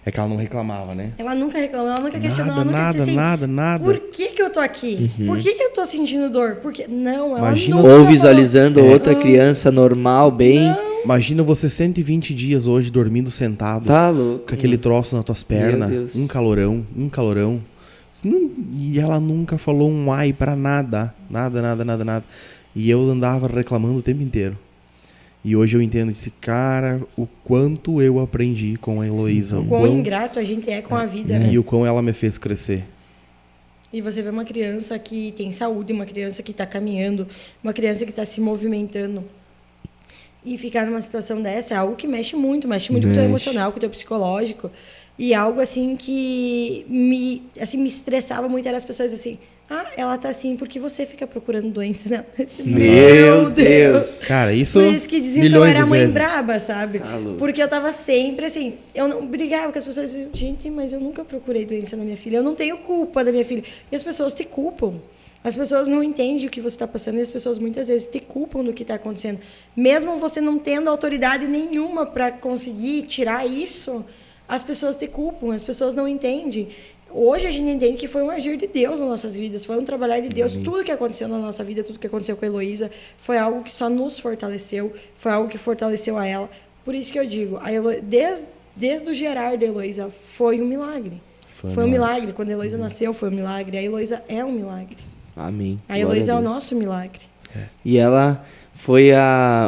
é que ela não reclamava, né? Ela nunca reclamou, ela nunca questionou, ela nunca disse assim, nada. Por que eu tô aqui? Por que eu tô sentindo dor? Porque não, ela Imagina, nunca ou visualizando falou, outra criança normal, bem... Imagina você 120 dias hoje dormindo sentado. Tá louco. Com aquele troço nas tuas pernas. Um calorão. E ela nunca falou um ai pra nada. Nada. E eu andava reclamando o tempo inteiro. E hoje eu entendo esse cara, o quanto eu aprendi com a Heloísa. O quão ingrato a gente é com a vida, né? E o quão ela me fez crescer. e você vê uma criança que tem saúde, uma criança que está caminhando, uma criança que está se movimentando, e ficar numa situação dessa é algo que mexe muito com o teu emocional, com o teu psicológico, e algo assim que me estressava muito, eram as pessoas assim, ela tá assim porque você fica procurando doença, né? Meu Deus! Cara, isso por isso que diziam que eu milhões era de mãe vezes. braba, sabe? Tá louco. Porque eu tava sempre assim, eu não brigava com as pessoas, diziam, gente, mas eu nunca procurei doença na minha filha, eu não tenho culpa da minha filha. E as pessoas te culpam. As pessoas não entendem o que você está passando e as pessoas muitas vezes te culpam do que está acontecendo. Mesmo você não tendo autoridade nenhuma para conseguir tirar isso, as pessoas te culpam, as pessoas não entendem. Hoje a gente entende que foi um agir de Deus nas nossas vidas, foi um trabalhar de Deus. Tudo que aconteceu na nossa vida, tudo que aconteceu com a Heloísa, foi algo que só nos fortaleceu, foi algo que fortaleceu a ela. Por isso que eu digo, desde o gerar da Heloísa, foi um milagre. Foi um milagre. Quando a Heloísa nasceu, foi um milagre. A Heloísa é um milagre. Amém. A Heloísa é o nosso milagre. E ela foi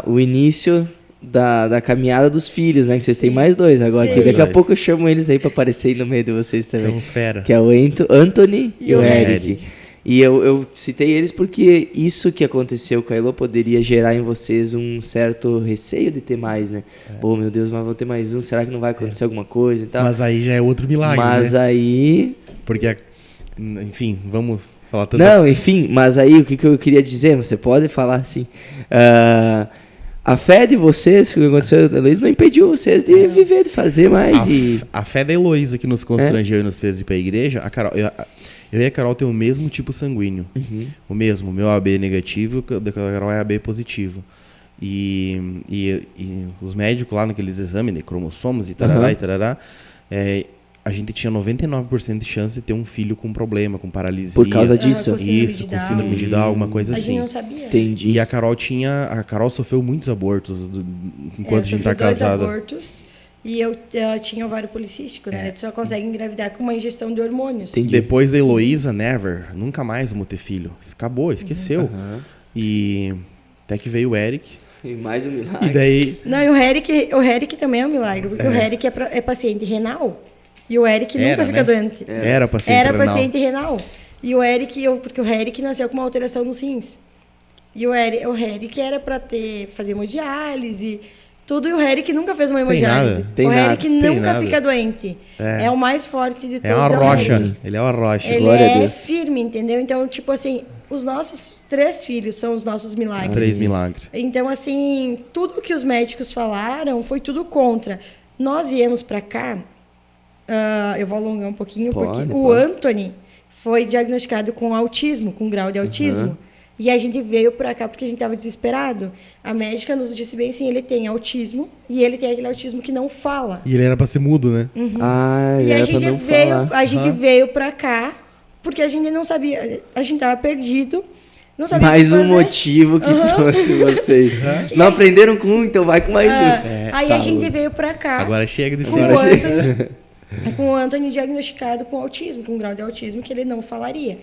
o início da caminhada dos filhos, né? Que vocês têm mais dois agora. Que daqui a pouco eu chamo eles aí pra aparecer aí no meio de vocês também. Tem uns fera. Que é o Anthony e o Eric. Eric. E eu citei eles porque isso que aconteceu com a Elo poderia gerar em vocês um certo receio de ter mais, né? Pô, meu Deus, mas vou ter mais um, será que não vai acontecer alguma coisa e tal? Mas aí já é outro milagre, Mas né? aí... Porque, enfim, vamos falar tanto... Não, enfim, mas aí o que eu queria dizer, você pode falar assim... a fé de vocês, o que aconteceu com a Heloísa, não impediu vocês de viver, de fazer mais. A fé da Heloísa que nos constrangeu e nos fez ir pra igreja, a Carol... Eu e a Carol tem o mesmo tipo sanguíneo. O mesmo. Meu AB é negativo, o da Carol é AB positivo. E os médicos lá naqueles exames de cromossomos e tarará, e tarará, a gente tinha 99% de chance de ter um filho com problema, com paralisia. Por causa disso? Isso, com síndrome de Down, alguma coisa A assim. gente não sabia. Entendi. E a Carol sofreu muitos abortos enquanto a gente tá casada. 2 abortos. E eu tinha ovário policístico, né? Tu só consegue engravidar com uma ingestão de hormônios. Entendi. Depois da Heloísa, nunca mais vamos ter filho. Acabou, esqueceu. E até que veio o Eric. E mais um milagre. E daí... Não, e o Eric também é um milagre, porque o Eric é paciente renal. E o Eric nunca fica doente. Era paciente Era renal. paciente renal. E o Eric, porque o Eric nasceu com uma alteração nos rins. E o Eric era para fazer hemodiálise, tudo, e o Eric nunca fez uma hemodiálise. Tem o nada. Eric Tem nunca nada. fica doente. É o mais forte de todos. É uma rocha. Eric. Ele é uma rocha. Ele Glória a é Deus. firme, entendeu? Então, tipo assim, os nossos 3 filhos são os nossos milagres. 3 milagres. Então, assim, tudo que os médicos falaram foi tudo contra. Nós viemos para cá, eu vou alongar um pouquinho, porque o Anthony foi diagnosticado com autismo, com grau de autismo. E a gente veio para cá porque a gente estava desesperado. A médica nos disse bem assim, ele tem autismo e ele tem aquele autismo que não fala. E ele era pra ser mudo, né? E a gente veio para cá porque a gente não sabia, a gente estava perdido. Não sabia Mais o que um fazer. motivo que trouxe vocês. Não aprenderam com um, então vai com mais um. Aí a gente veio para cá. Agora chega de com filho. com o Anthony diagnosticado com autismo, com grau de autismo que ele não falaria.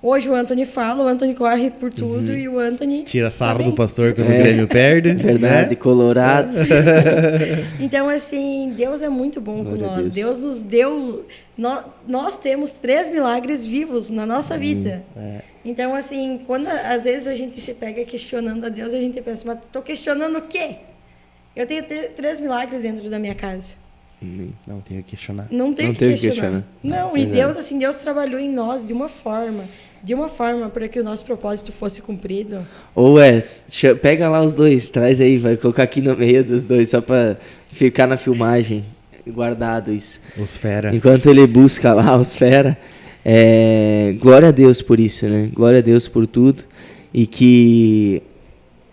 Hoje o Anthony fala, o Anthony corre por tudo e o Anthony... Tira sarro tá do bem. pastor quando o Grêmio perde. Verdade, né? colorado. Então, assim, Deus é muito bom com Glória a nós. Deus. Deus nos deu... Nós temos 3 milagres vivos na nossa vida. Então, assim, quando às vezes a gente se pega questionando a Deus, a gente pensa, mas estou questionando o quê? Eu tenho 3 milagres dentro da minha casa. Não, tenho que questionar. Não tem Não que tem o que questionar. questionar. Não, e Deus, assim, Deus trabalhou em nós de uma forma para que o nosso propósito fosse cumprido. Ô Wes, pega lá os dois, traz aí, vai colocar aqui no meio dos dois, só pra ficar na filmagem, guardado isso. Os fera. Enquanto ele busca lá os fera, glória a Deus por isso, né? Glória a Deus por tudo. E que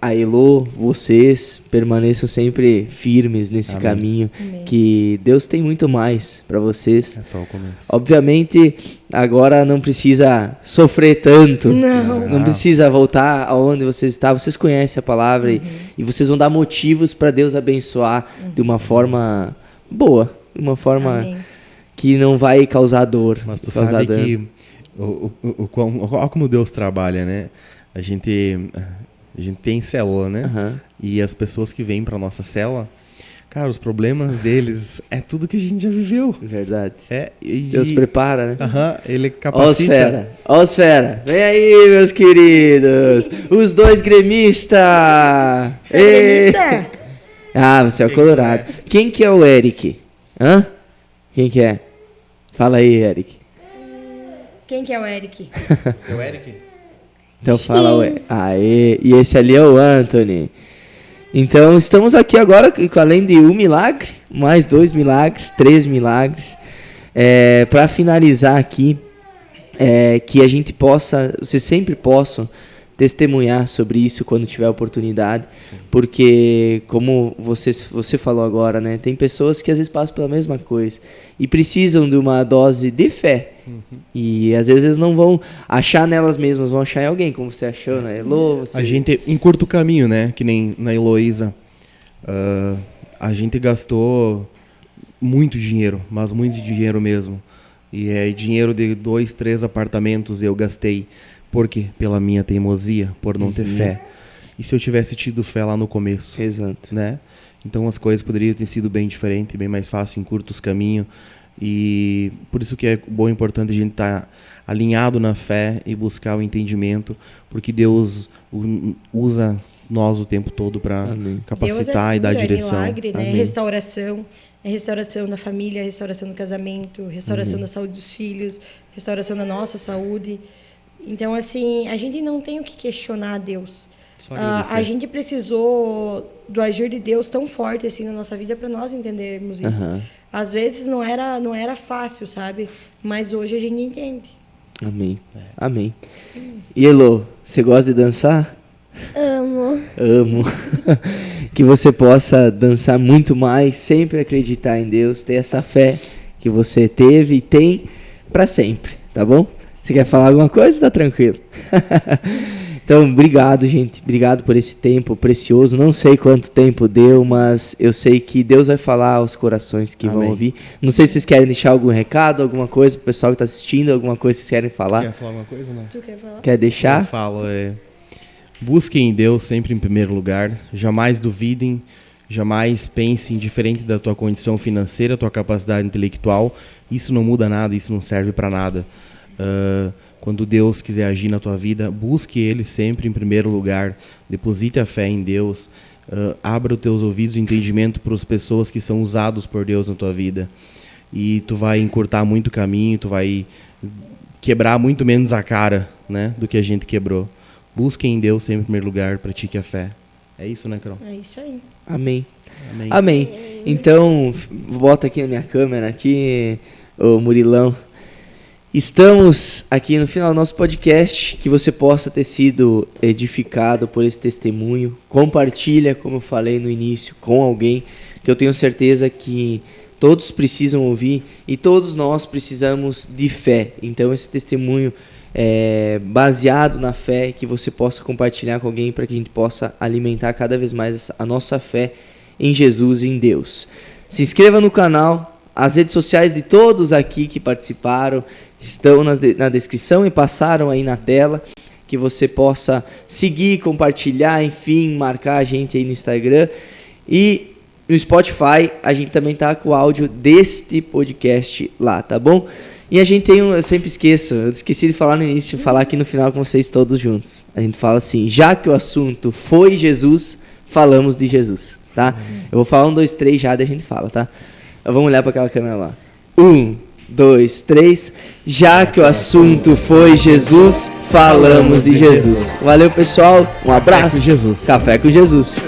a Elo, vocês, permaneçam sempre firmes nesse Amém. caminho. Amém. Que Deus tem muito mais para vocês. É só o começo. Obviamente, agora não precisa sofrer tanto. Não precisa voltar aonde vocês estavam. Vocês conhecem a palavra e vocês vão dar motivos para Deus abençoar de uma forma boa, de uma forma Amém. que não vai causar dor. Mas tu causar sabe dano. que olha como Deus trabalha, né? A gente tem célula, né? E as pessoas que vêm para nossa célula, Cara, os problemas deles é tudo que a gente já viveu. Verdade. E Deus prepara, né? ele Ó os capacita. fera, ó os fera. Vem aí, meus queridos. Os dois gremistas. Você é gremista? Ah, você é o Colorado. Quem que é o Eric? Hã? Quem que é? Fala aí, Eric. Quem que é o Eric? Seu Eric? Então fala o Eric. Aê. E esse ali é o Anthony. Então estamos aqui agora, além de um milagre, mais 2 milagres, 3 milagres. Para finalizar aqui, que a gente possa, vocês sempre possam testemunhar sobre isso quando tiver oportunidade. Sim. Porque, como você falou agora, né, tem pessoas que às vezes passam pela mesma coisa e precisam de uma dose de fé. Uhum. E às vezes não vão achar nelas mesmas, vão achar em alguém, como você achou, né? Elô, você... A gente encurta o caminho, né? Que nem na Heloísa. A gente gastou muito dinheiro, mas muito dinheiro mesmo. E é dinheiro de 2, 3 apartamentos eu gastei. Por quê? Pela minha teimosia, por não ter fé. E se eu tivesse tido fé lá no começo? Exato. Né? Então as coisas poderiam ter sido bem diferentes, bem mais fácil, encurta os caminhos. E por isso que é bom e importante a gente estar alinhado na fé e buscar o entendimento, porque Deus usa nós o tempo todo para capacitar e dar direção. É milagre, né? Restauração. É restauração da família, restauração do casamento, restauração da saúde dos filhos, restauração da nossa saúde. Então, assim, a gente não tem o que questionar a Deus. A gente precisou do agir de Deus tão forte assim na nossa vida para nós entendermos isso. Uhum. Às vezes não era fácil, sabe? Mas hoje a gente entende. Amém. Amém. E Elô, você gosta de dançar? Amo. Que você possa dançar muito mais, sempre acreditar em Deus, ter essa fé que você teve e tem para sempre, tá bom? Você quer falar alguma coisa? Tá tranquilo. Então, obrigado, gente. Obrigado por esse tempo precioso. Não sei quanto tempo deu, mas eu sei que Deus vai falar aos corações que vão ouvir. Não sei se vocês querem deixar algum recado, alguma coisa pro pessoal que está assistindo, alguma coisa que vocês querem falar. Quer falar alguma coisa, não? Tu quer falar? Quer deixar? Eu falo, busquem em Deus sempre em primeiro lugar. Jamais duvidem, jamais pensem diferente da tua condição financeira, tua capacidade intelectual. Isso não muda nada, isso não serve para nada. Quando Deus quiser agir na tua vida, busque Ele sempre em primeiro lugar, deposite a fé em Deus, abra os teus ouvidos e entendimento para as pessoas que são usados por Deus na tua vida, e tu vai encurtar muito o caminho, tu vai quebrar muito menos a cara, né, do que a gente quebrou. Busque em Deus sempre em primeiro lugar, pratique a fé. É isso, né, Carol? É isso aí. Amém. Amém. Então, bota aqui na minha câmera, aqui, o Murilão. Estamos aqui no final do nosso podcast, que você possa ter sido edificado por esse testemunho. Compartilha, como eu falei no início, com alguém, que eu tenho certeza que todos precisam ouvir e todos nós precisamos de fé. Então esse testemunho é baseado na fé, que você possa compartilhar com alguém para que a gente possa alimentar cada vez mais a nossa fé em Jesus e em Deus. Se inscreva no canal. As redes sociais de todos aqui que participaram estão na descrição e passaram aí na tela, que você possa seguir, compartilhar, enfim, marcar a gente aí no Instagram. E no Spotify, a gente também tá com o áudio deste podcast lá, tá bom? E a gente tem eu sempre esqueço, eu esqueci de falar no início, falar aqui no final com vocês todos juntos. A gente fala assim, já que o assunto foi Jesus, falamos de Jesus, tá? Eu vou falar 1, 2, 3 já, daí a gente fala, tá? Vamos olhar para aquela câmera lá. 1, 2, 3. Já que o assunto foi Jesus, falamos de Jesus. Valeu, pessoal. Um abraço. Café com Jesus. Café com Jesus.